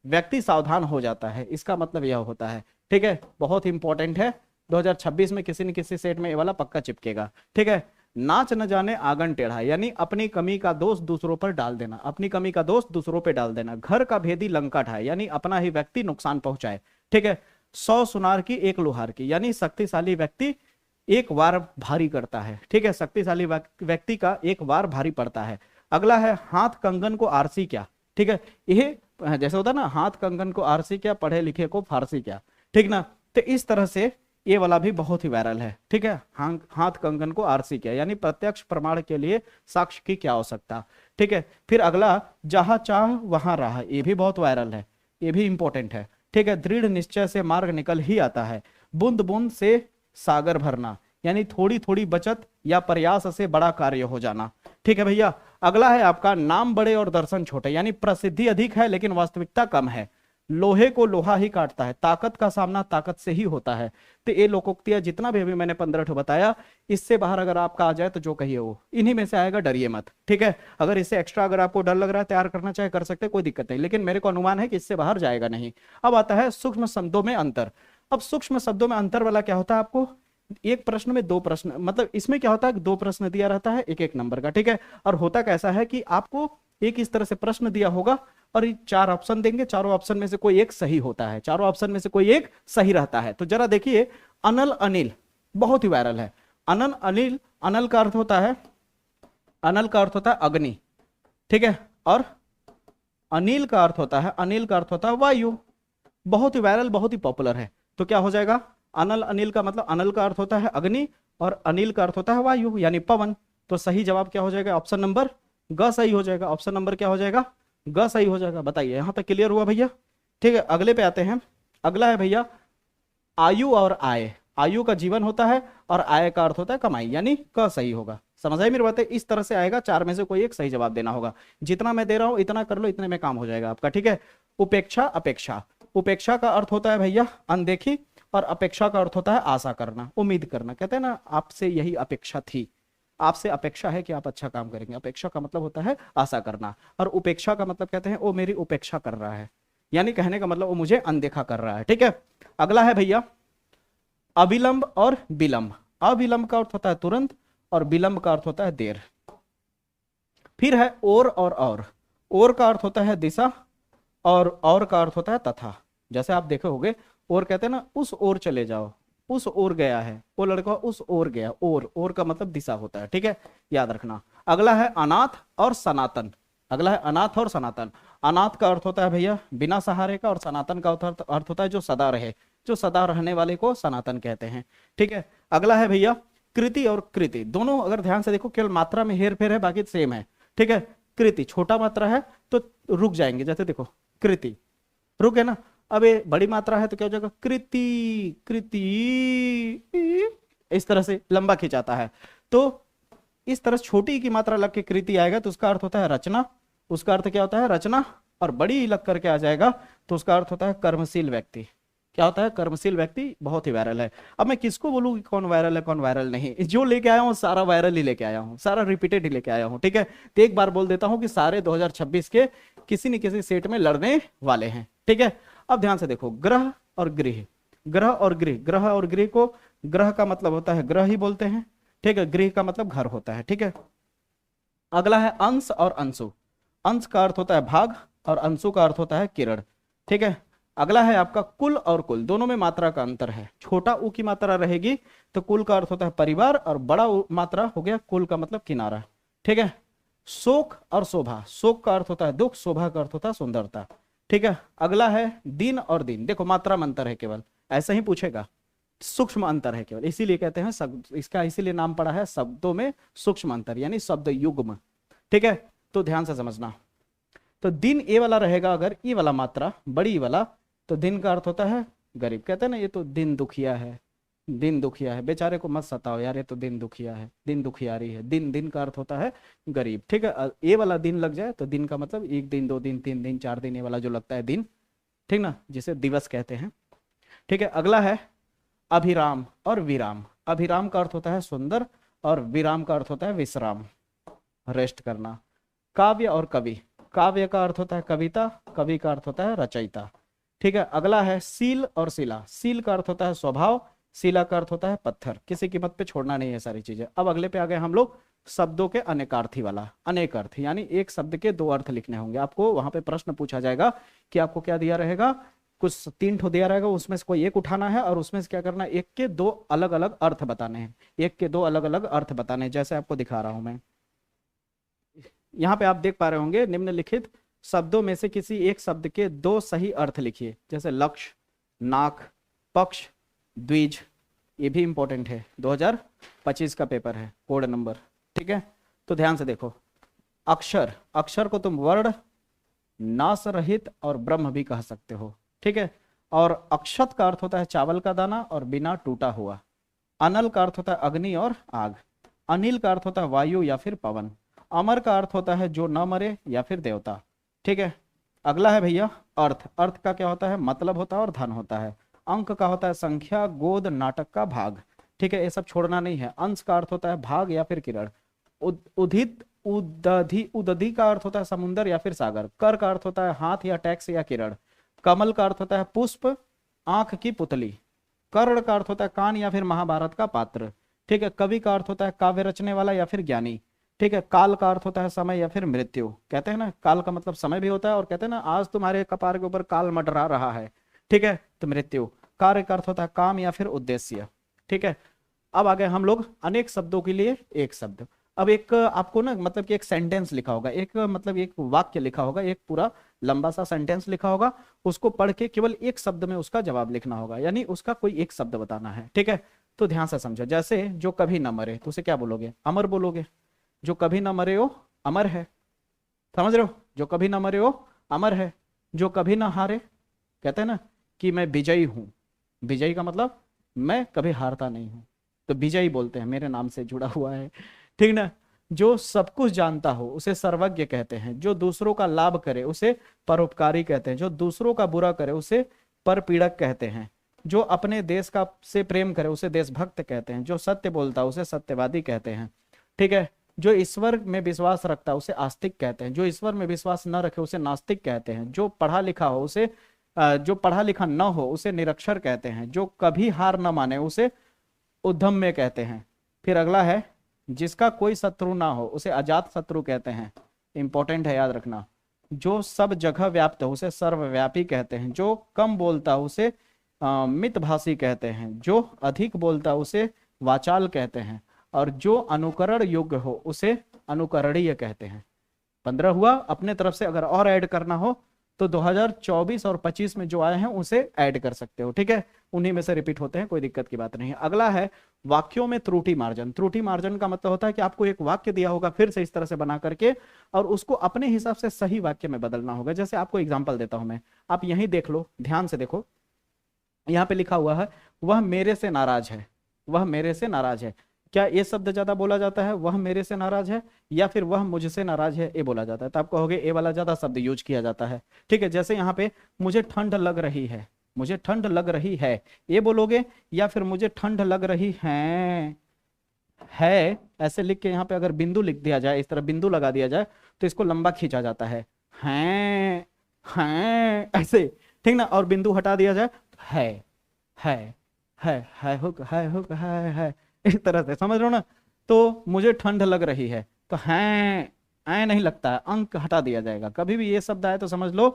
Speaker 1: व्यक्ति सावधान हो जाता है, इसका मतलब यह होता है, ठीक है। बहुत इंपॉर्टेंट है, 2026 में किसी न किसी सेट में ये वाला पक्का चिपकेगा, ठीक है। नाच न जाने आंगन टेढ़ा, यानी अपनी कमी का दोष दूसरों पर डाल देना, अपनी कमी का दोष दूसरों पर डाल देना। घर का भेदी लंका ढाए, यानी अपना ही व्यक्ति नुकसान पहुंचाए, ठीक है। 100 सुनार की 1 लोहार की, यानी शक्तिशाली व्यक्ति एक वार भारी करता है, ठीक है। शक्तिशाली व्यक्ति का एक वार भारी पड़ता है। अगला है हाथ कंगन को आरसी क्या, ठीक है। ये जैसे होता है ना, हाथ कंगन को आरसी क्या, पढ़े लिखे को फारसी क्या, ठीक ना। तो इस तरह से ये वाला भी बहुत ही वायरल है, ठीक है। हाथ कंगन को आरसी क्या, यानी प्रत्यक्ष प्रमाण के लिए साक्ष्य की क्या आवश्यकता, ठीक है। फिर अगला जहां चाह वहां राह, ये भी बहुत वायरल है, ये भी इंपॉर्टेंट है, ठीक है। दृढ़ निश्चय से मार्ग निकल ही आता है। बूंद बूंद से सागर भरना, यानी थोड़ी थोड़ी बचत या प्रयास से बड़ा कार्य हो जाना। ठीक है भैया। अगला है आपका नाम बड़े और दर्शन छोटे, यानी प्रसिद्धि अधिक है लेकिन वास्तविकता कम है। लोहे को लोहा ही काटता है, ताकत का सामना ताकत से ही होता है। तो ये लोकोक्तियां जितना भी अभी मैंने 15 ठो बताया, इससे बाहर अगर आपका आ जाए तो जो कहिए वो इन्हीं में से आएगा, डरिए मत। ठीक है। अगर इससे एक्स्ट्रा अगर आपको डर लग रहा है तैयार करना चाहे कर सकते हैं, कोई दिक्कत नहीं, लेकिन मेरे को अनुमान है कि इससे बाहर जाएगा नहीं। अब आता है सूक्ष्म शब्दों में अंतर। अब सूक्ष्म शब्दों में अंतर वाला क्या होता है, आपको एक प्रश्न में दो प्रश्न, मतलब इसमें क्या होता है, दो प्रश्न दिया रहता है एक एक नंबर का। ठीक है। और होता कैसा है कि आपको एक इस तरह से प्रश्न दिया होगा और ये 4 ऑप्शन देंगे, चारों ऑप्शन में से कोई एक सही होता है, चारों ऑप्शन में से कोई एक सही रहता है। तो जरा देखिए, अनल अनिल बहुत ही वायरल है। अनल अनिल, अनल का अर्थ होता है, अनल का अर्थ होता है अग्नि। ठीक है। और अनिल का अर्थ होता है, अनिल का अर्थ होता है वायु। बहुत ही वायरल, बहुत ही पॉपुलर है। तो क्या हो जाएगा, अनल अनिल का मतलब अनल का अर्थ होता है अग्नि और अनिल का अर्थ होता है वायु यानी पवन। तो सही जवाब क्या हो जाएगा, ऑप्शन नंबर ग सही हो जाएगा। ऑप्शन नंबर क्या हो जाएगा, ग सही हो जाएगा। बताइए यहां तक क्लियर हुआ भैया। ठीक है। अगले पे आते हैं। अगला है भैया आयु और आय। आयु का जीवन होता है और आय का अर्थ होता है कमाई, यानी क सही होगा। समझ आई मेरी बातें। इस तरह से आएगा, 4 में से कोई एक सही जवाब देना होगा। जितना मैं दे रहा हूं इतना कर लो, इतने में काम हो जाएगा आपका। ठीक है। उपेक्षा अपेक्षा। उपेक्षा का अर्थ होता है भैया अनदेखी और अपेक्षा का अर्थ होता है आशा करना, उम्मीद करना। कहते हैं ना आपसे यही अपेक्षा थी, आपसे अपेक्षा है कि आप अच्छा काम करेंगे। अपेक्षा का मतलब होता है आशा करना, और उपेक्षा का मतलब कहते हैं वो मेरी उपेक्षा कर रहा है, यानी कहने का मतलब वो मुझे अनदेखा कर रहा है। ठीक है। अगला है भैया अविलंब और विलंब। अविलंब का अर्थ होता है तुरंत और विलंब का अर्थ होता है देर। फिर है और और का अर्थ होता है दिशा और का अर्थ होता है तथा। जैसे आप देखे होंगे, और कहते हैं ना उस ओर चले जाओ, उस ओर गया है, वो लड़का उस ओर गया। और का मतलब दिशा होता है। ठीक है, याद रखना। अगला है अनाथ और सनातन। अगला है अनाथ और सनातन। अनाथ का अर्थ होता है भैया बिना सहारे का और सनातन का अर्थ होता है जो सदा रहे, जो सदा रहने वाले को सनातन कहते हैं। ठीक है। अगला है भैया कृति और कृति। दोनों अगर ध्यान से देखो केवल मात्रा में हेर फेर है, बाकी सेम है। ठीक है। कृति छोटा मात्रा है तो रुक जाएंगे, जैसे देखो कृति रुक है ना। अब ये बड़ी मात्रा है तो क्या हो जाएगा, कृति कृति, इस तरह से लंबा खिंचाता है। तो इस तरह छोटी की मात्रा लग के कृति आएगा तो उसका अर्थ होता है रचना। उसका अर्थ क्या होता है, रचना। और बड़ी लग करके आ जाएगा तो उसका अर्थ होता है कर्मशील व्यक्ति। क्या होता है, कर्मशील व्यक्ति। बहुत ही वायरल है। अब मैं किसको बोलूं कि कौन वायरल है कौन वायरल नहीं, जो लेके आया हूं सारा वायरल ही लेके आया हूं, सारा रिपीटेड ही लेके आया हूं। ठीक है। तो एक बार बोल देता हूं कि सारे 2026 के किसी न किसी सेट में लड़ने वाले हैं। ठीक है। अब ध्यान से देखो, ग्रह और गृह, ग्रह और गृह, ग्रह और गृह को, ग्रह का मतलब होता है ग्रह ही बोलते हैं। ठीक है। गृह का मतलब घर होता है। ठीक है। अगला है अंश और अंशु। अंश का अर्थ होता है भाग और अंशु का अर्थ होता है किरण। ठीक है। अगला है आपका कुल और कुल। दोनों में मात्रा का अंतर है। छोटा उ की मात्रा रहेगी तो कुल का अर्थ होता है परिवार, और बड़ा मात्रा हो गया कुल का मतलब किनारा। ठीक है। शोक और शोभा। शोक का अर्थ होता है दुख, शोभा का अर्थ होता है सुंदरता। ठीक है। अगला है दिन और दिन। देखो मात्रा में अंतर है केवल, ऐसा ही पूछेगा, सूक्ष्म अंतर है केवल, इसीलिए कहते हैं इसका इसीलिए नाम पड़ा है शब्दों में सूक्ष्म अंतर, यानी शब्द युग्म। ठीक है। तो ध्यान से समझना। तो दिन ए वाला रहेगा, अगर ई वाला मात्रा बड़ी वाला, तो दिन का अर्थ होता है गरीब। कहते हैं ना ये तो दिन दुखिया है, दिन दुखिया है, बेचारे को मत सताओ यार, ये तो दिन दुखिया है, दिन दुखियारी है। दिन, दिन का अर्थ होता है गरीब। ठीक है। ए वाला दिन लग जाए तो दिन का मतलब 1 दिन 2 दिन 3 दिन 4 दिन, ये वाला जो लगता है दिन, ठीक ना, जिसे दिवस कहते हैं। ठीक है। अगला है अभिराम और विराम। अभिराम का अर्थ होता है सुंदर और विराम का अर्थ होता है विश्राम, रेस्ट करना। काव्य और कवि। काव्य का अर्थ होता है कविता, कवि का अर्थ होता है रचयिता। ठीक है। अगला है सील और शिला। सील का अर्थ होता है स्वभाव, शिला का अर्थ होता है पत्थर। किसी कीमत पे छोड़ना नहीं है सारी चीजें। अब अगले पे आ गए हम लोग शब्दों के अनेकार्थी वाला। अनेक अर्थ यानी एक शब्द के 2 अर्थ लिखने होंगे आपको। वहां पे प्रश्न पूछा जाएगा कि आपको क्या दिया रहेगा, कुछ 3 ठो दिया रहेगा, उसमें से कोई एक उठाना है और उसमें से क्या करना है, एक के 2 अलग अलग अर्थ बताने हैं। एक के 2 अलग अलग अर्थ बताने हैं, जैसे आपको दिखा रहा हूं मैं। यहाँ पे आप देख पा रहे होंगे निम्नलिखित शब्दों में से किसी एक शब्द के 2 सही अर्थ लिखिए। जैसे लक्ष्य, नाक, पक्ष, द्विज। ये भी इंपॉर्टेंट है, 2025 का पेपर है, कोड नंबर। ठीक है। तो ध्यान से देखो, अक्षर, अक्षर को तुम वर्ण, नाश रहित और ब्रह्म भी कह सकते हो। ठीक है। और अक्षत का अर्थ होता है चावल का दाना और बिना टूटा हुआ। अनल का अर्थ होता है अग्नि और आग, अनिल का अर्थ होता है वायु या फिर पवन, अमर का अर्थ होता है जो न मरे या फिर देवता। ठीक है, अगला है भैया अर्थ, अर्थ का क्या होता है, मतलब होता है और धन होता है। अंक का होता है संख्या, गोद, नाटक का भाग। ठीक है, ये सब छोड़ना नहीं है। अंश का अर्थ होता है भाग या फिर किरण। उदित उदधि, उदधि का अर्थ होता है समुंदर या फिर सागर। कर का अर्थ होता है हाथ या टैक्स या किरण। कमल का अर्थ होता है पुष्प, आंख की पुतली। कर्ण का अर्थ होता है कान या फिर महाभारत का पात्र। ठीक है, कवि का अर्थ होता है काव्य रचने वाला या फिर ज्ञानी। ठीक है, काल का अर्थ होता है समय या फिर मृत्यु। कहते हैं ना काल का मतलब समय भी होता है, और कहते हैं ना आज तुम्हारे कपार के ऊपर काल मंडरा रहा है। ठीक है, तो मृत्यु। कार्य का अर्थ होता है काम या फिर उद्देश्य। ठीक है, अब आगे हम लोग अनेक शब्दों के लिए एक शब्द। अब एक आपको ना मतलब कि एक सेंटेंस लिखा होगा, एक मतलब एक वाक्य लिखा होगा, एक पूरा लंबा सा सेंटेंस लिखा होगा, उसको पढ़ के केवल एक शब्द में उसका जवाब लिखना होगा, यानी उसका कोई एक शब्द बताना है। ठीक है, तो ध्यान से समझो। जैसे जो कभी न मरे, तो उसे क्या बोलोगे, अमर बोलोगे। जो कभी न मरे हो अमर है, समझ रहे हो, जो कभी न मरे हो अमर है। जो कभी न हारे, कहते हैं ना कि मैं विजयी हूं, विजयी का मतलब मैं कभी हारता नहीं हूं, तो विजयी बोलते हैं, मेरे नाम से जुड़ा हुआ है। ठीक ना। जो सब कुछ जानता हो उसे सर्वज्ञ कहते हैं। जो दूसरों का लाभ करे उसे परोपकारी कहते हैं। जो दूसरों का बुरा करे उसे परपीड़क कहते हैं। जो अपने देश का से प्रेम करे उसे देशभक्त कहते हैं। जो सत्य बोलता है उसे सत्यवादी कहते हैं। ठीक है, जो ईश्वर में विश्वास रखता है उसे आस्तिक कहते हैं। जो ईश्वर में विश्वास न रखे उसे नास्तिक कहते हैं। जो पढ़ा लिखा हो उसे जो पढ़ा लिखा न हो उसे निरक्षर कहते हैं। जो कभी हार न माने उसे उद्धम में कहते हैं। फिर अगला है, जिसका कोई शत्रु ना हो उसे अजात शत्रु कहते हैं। इंपॉर्टेंट है, याद रखना। जो सब जगह व्याप्त है उसे सर्वव्यापी कहते हैं। जो कम बोलता है उसे मितभाषी कहते हैं। जो अधिक बोलता है उसे वाचाल कहते हैं। और जो अनुकरण योग्य हो उसे अनुकरणीय कहते हैं। 15 हुआ। अपने तरफ से अगर और ऐड करना हो तो 2024 और 25 में जो आए हैं उसे ऐड कर सकते हो। ठीक है, उन्हीं में से रिपीट होते हैं, कोई दिक्कत की बात नहीं है। अगला है वाक्यों में त्रुटि मार्जन। त्रुटि मार्जन का मतलब होता है कि आपको एक वाक्य दिया होगा फिर से इस तरह से बना करके, और उसको अपने हिसाब से सही वाक्य में बदलना होगा। जैसे आपको एग्जाम्पल देता हूं मैं, आप यहीं देख लो, ध्यान से देखो। यहाँ पे लिखा हुआ है वह मेरे से नाराज है, वह मेरे से नाराज है। क्या ये शब्द ज्यादा बोला जाता है, वह मेरे से नाराज है, या फिर वह मुझसे नाराज है, ये बोला जाता है? तो आप कहोगे ए वाला ज्यादा शब्द यूज किया जाता है। ठीक है, जैसे यहाँ पे मुझे ठंड लग रही है, मुझे ठंड लग रही है, ये बोलोगे, या फिर मुझे ठंड लग रही है ऐसे लिख के यहाँ पे अगर बिंदु लिख दिया जाए, इस तरह बिंदु लगा दिया जाए, तो इसको लंबा खींचा जाता है, हैं ऐसे। ठीक ना, और बिंदु हटा दिया जाए, है है है हुक है हुक है, इस तरह से, समझ रहे हो ना। तो मुझे ठंड लग रही है, तो हैं ऐ नहीं लगता है, अंक हटा दिया जाएगा। कभी भी ये शब्द आए तो समझ लो,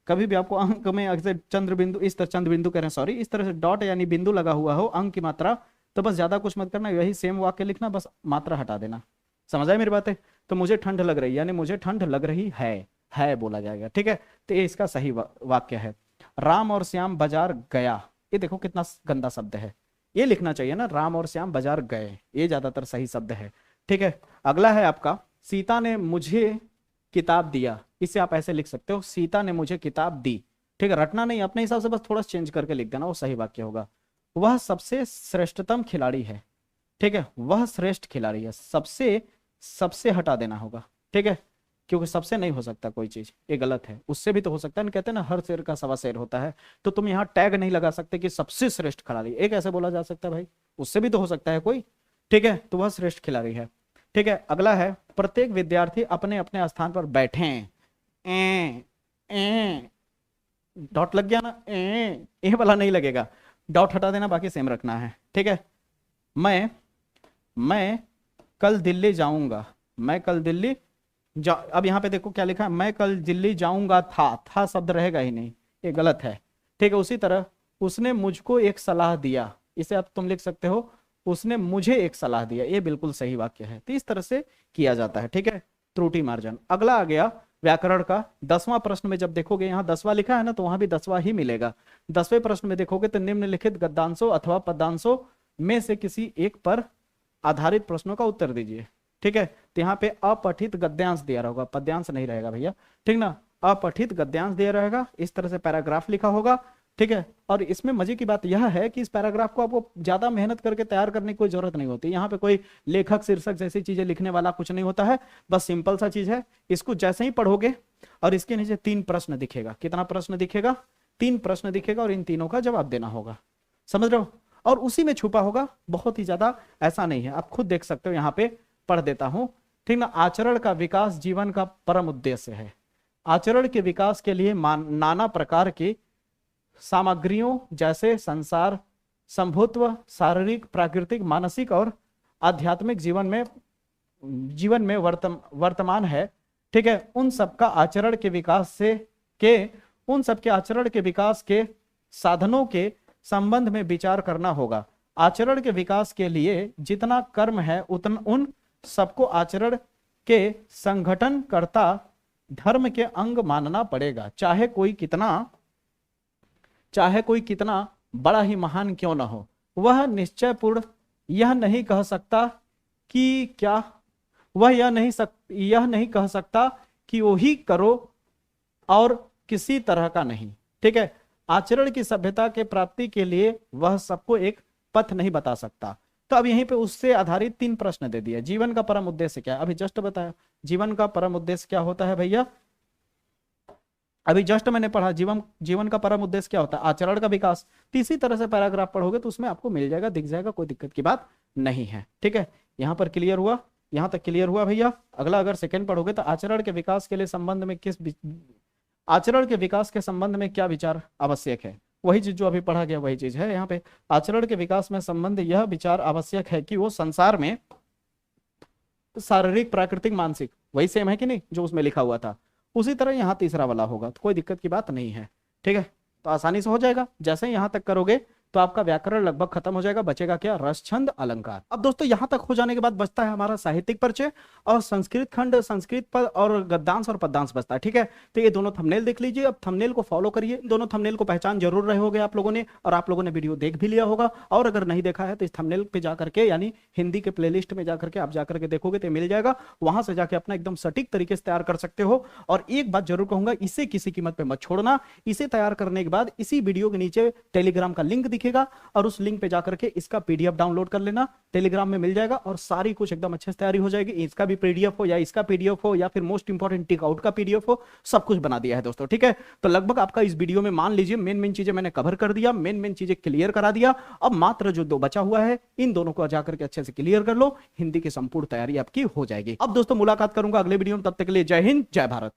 Speaker 1: कभी भी आपको अंक में अगर चंद्र बिंदु, इस तरह चंद्र बिंदु कह रहे हैं, सॉरी, इस तरह से डॉट यानी बिंदु लगा हुआ हो, अंक की मात्रा, तो बस ज्यादा कुछ मत करना, यही सेम वाक्य लिखना, बस मात्रा हटा देना। समझ आए मेरी बातें? तो मुझे ठंड लग रही यानी मुझे ठंड लग रही है बोला जाएगा। ठीक है, तो ये इसका सही वाक्य है। राम और श्याम बाजार गया, ये देखो कितना गंदा शब्द है, ये लिखना चाहिए ना, राम और श्याम बाजार गए, ये ज्यादातर सही शब्द है। ठीक है, अगला है आपका, सीता ने मुझे किताब दिया, इसे आप ऐसे लिख सकते हो, सीता ने मुझे किताब दी। ठीक है, रटना नहीं, अपने हिसाब से बस थोड़ा चेंज करके लिख देना, वो सही वाक्य होगा। वह सबसे श्रेष्ठतम खिलाड़ी है। ठीक है, वह श्रेष्ठ खिलाड़ी है, सबसे सबसे हटा देना होगा। ठीक है, क्योंकि सबसे नहीं हो सकता कोई चीज, ये गलत है, उससे भी तो हो सकता है। कहते हैं ना हर शेर का सवा शेर होता है, तो तुम यहाँ टैग नहीं लगा सकते कि सबसे श्रेष्ठ खिलाड़ी, एक ऐसे बोला जा सकता है भाई, उससे भी तो हो सकता है कोई। ठीक है, तो वह श्रेष्ठ खिलाड़ी है। ठीक है, अगला है, प्रत्येक विद्यार्थी अपने अपने स्थान पर बैठे। डॉट लग गया ना, ए वाला नहीं लगेगा, डॉट हटा देना, बाकी सेम रखना है। ठीक है, मैं कल दिल्ली जाऊंगा, मैं कल दिल्ली अब यहाँ पे देखो क्या लिखा है, मैं कल दिल्ली जाऊंगा, था शब्द रहेगा ही नहीं, ये गलत है। ठीक है, उसी तरह उसने मुझको एक सलाह दिया, इसे आप तुम लिख सकते हो, उसने मुझे एक सलाह दिया, ये बिल्कुल सही वाक्य है। तो इस तरह से किया जाता है। ठीक है, त्रुटि मार्जन। अगला आ गया व्याकरण का 10वां प्रश्न में, जब देखोगे यहाँ 10वां लिखा है ना, तो वहां भी 10वां ही मिलेगा। 10वें प्रश्न में देखोगे तो निम्नलिखित गद्यांशों अथवा पद्यांशों में से किसी एक पर आधारित प्रश्नों का उत्तर दीजिए। ठीक है, तो यहाँ पे अपठित गद्यांश दिया रहेगा, पद्यांश नहीं रहेगा भैया। ठीक ना, अपठित गद्यांश दिया रहेगा, इस तरह से पैराग्राफ लिखा होगा, ठीक है। और इसमें मजे की बात यह है कि इस पैराग्राफ को आपको ज्यादा मेहनत करके तैयार करने की कोई जरूरत नहीं होती। यहाँ पे कोई लेखक शीर्षक जैसी चीजें लिखने वाला कुछ नहीं होता है, बस सिंपल सा चीज है। इसको जैसे ही पढ़ोगे और इसके नीचे 3 प्रश्न दिखेगा। कितना प्रश्न दिखेगा? 3 प्रश्न दिखेगा और इन तीनों का जवाब देना होगा, समझ रहे हो? और उसी में छुपा होगा, बहुत ही ज्यादा ऐसा नहीं है, आप खुद देख सकते हो। यहाँ पे पढ़ देता हूं, ठीक ना। आचरण का विकास जीवन का परम उद्देश्य है। आचरण के विकास के लिए नाना प्रकार की सामग्रियों जैसे संसार, संभुत्व, शारीरिक, प्राकृतिक, मानसिक और आध्यात्मिक जीवन में वर्तमान है, ठीक है। उन सबका आचरण के विकास उन सबके आचरण के विकास के साधनों के संबंध में विचार करना होगा। आचरण के विकास के लिए जितना कर्म है उन सबको आचरण के संगठनकर्ता धर्म के अंग मानना पड़ेगा, चाहे कोई कितना बड़ा ही महान क्यों न हो। वह निश्चयपूर्ण यह नहीं कह सकता कि वही करो और किसी तरह का नहीं, ठीक है। आचरण की सभ्यता के प्राप्ति के लिए वह सबको एक पथ नहीं बता सकता। तो अब यहीं पे उससे आधारित 3 प्रश्न दे दिया। जीवन का परम उद्देश्य क्या है? अभी जस्ट बताया जीवन का परम उद्देश्य क्या होता है भैया, अभी जस्ट मैंने पढ़ा। जीवन का परम उद्देश्य क्या होता है? आचरण का विकास। इसी तरह से पैराग्राफ पढ़ोगे तो उसमें आपको मिल जाएगा, दिख जाएगा, कोई दिक्कत की बात नहीं है, ठीक है। यहां पर क्लियर हुआ? यहां तक क्लियर हुआ भैया? अगला अगर सेकंड पढ़ोगे तो आचरण के विकास के लिए आचरण के विकास के संबंध में क्या विचार आवश्यक है? वही चीज जो अभी पढ़ा गया वही चीज है यहाँ पे। आचरण के विकास में संबंध यह विचार आवश्यक है कि वो संसार में शारीरिक, प्राकृतिक, मानसिक, वही सेम है कि नहीं जो उसमें लिखा हुआ था, उसी तरह यहाँ तीसरा वाला होगा, तो कोई दिक्कत की बात नहीं है, ठीक है। तो आसानी से हो जाएगा। जैसे यहां तक करोगे तो आपका व्याकरण लगभग खत्म हो जाएगा, बचेगा क्या? रस, छंद, अलंकार। अब दोस्तों यहां तक हो जाने के बाद बचता है हमारा साहित्यिक परिचय और संस्कृत खंड, संस्कृत पद और गद्यांश और पद्यांश बचता है, ठीक है। तो ये दोनों थंबनेल देख लीजिए। अब थंबनेल को फॉलो करिए, दोनों थंबनेल को पहचान जरूर रहे होगे आप लोगों ने, और आप लोगों ने वीडियो देख भी लिया होगा। और अगर नहीं देखा है तो इस थंबनेल पे जाकर के, यानी हिंदी के प्लेलिस्ट में जाकर के आप जाकर के देखोगे तो मिल जाएगा, वहां से जाके अपना एकदम सटीक तरीके से तैयार कर सकते हो। और एक बात जरूर कहूंगा, इसे किसी कीमत पे मत छोड़ना। इसे तैयार करने के बाद इसी वीडियो के नीचे टेलीग्राम का लिंक दिखेगा और उस लिंक पे जाकर के इसका पीडीएफ डाउनलोड कर लेना, टेलीग्राम में मिल जाएगा और सारी कुछ एकदम अच्छे से तैयारी हो जाएगी। इसका भी पीडीएफ हो या इसका पीडीएफ हो या फिर मोस्ट इंपॉर्टेंट टिक आउट का पीडीएफ हो, सब कुछ बना दिया है दोस्तों, ठीक है। तो लगभग आपका इस वीडियो में मान लीजिए मेन चीजें मैंने कवर कर दिया, मेन चीजें क्लियर करा दिया। अब मात्र जो 2 बचा हुआ है, इन दोनों को जाकर के अच्छे से क्लियर कर लो, हिंदी की संपूर्ण तैयारी आपकी हो जाएगी। अब दोस्तों मुलाकात करूंगा अगले वीडियो में, तब तक के लिए जय हिंद, जय भारत।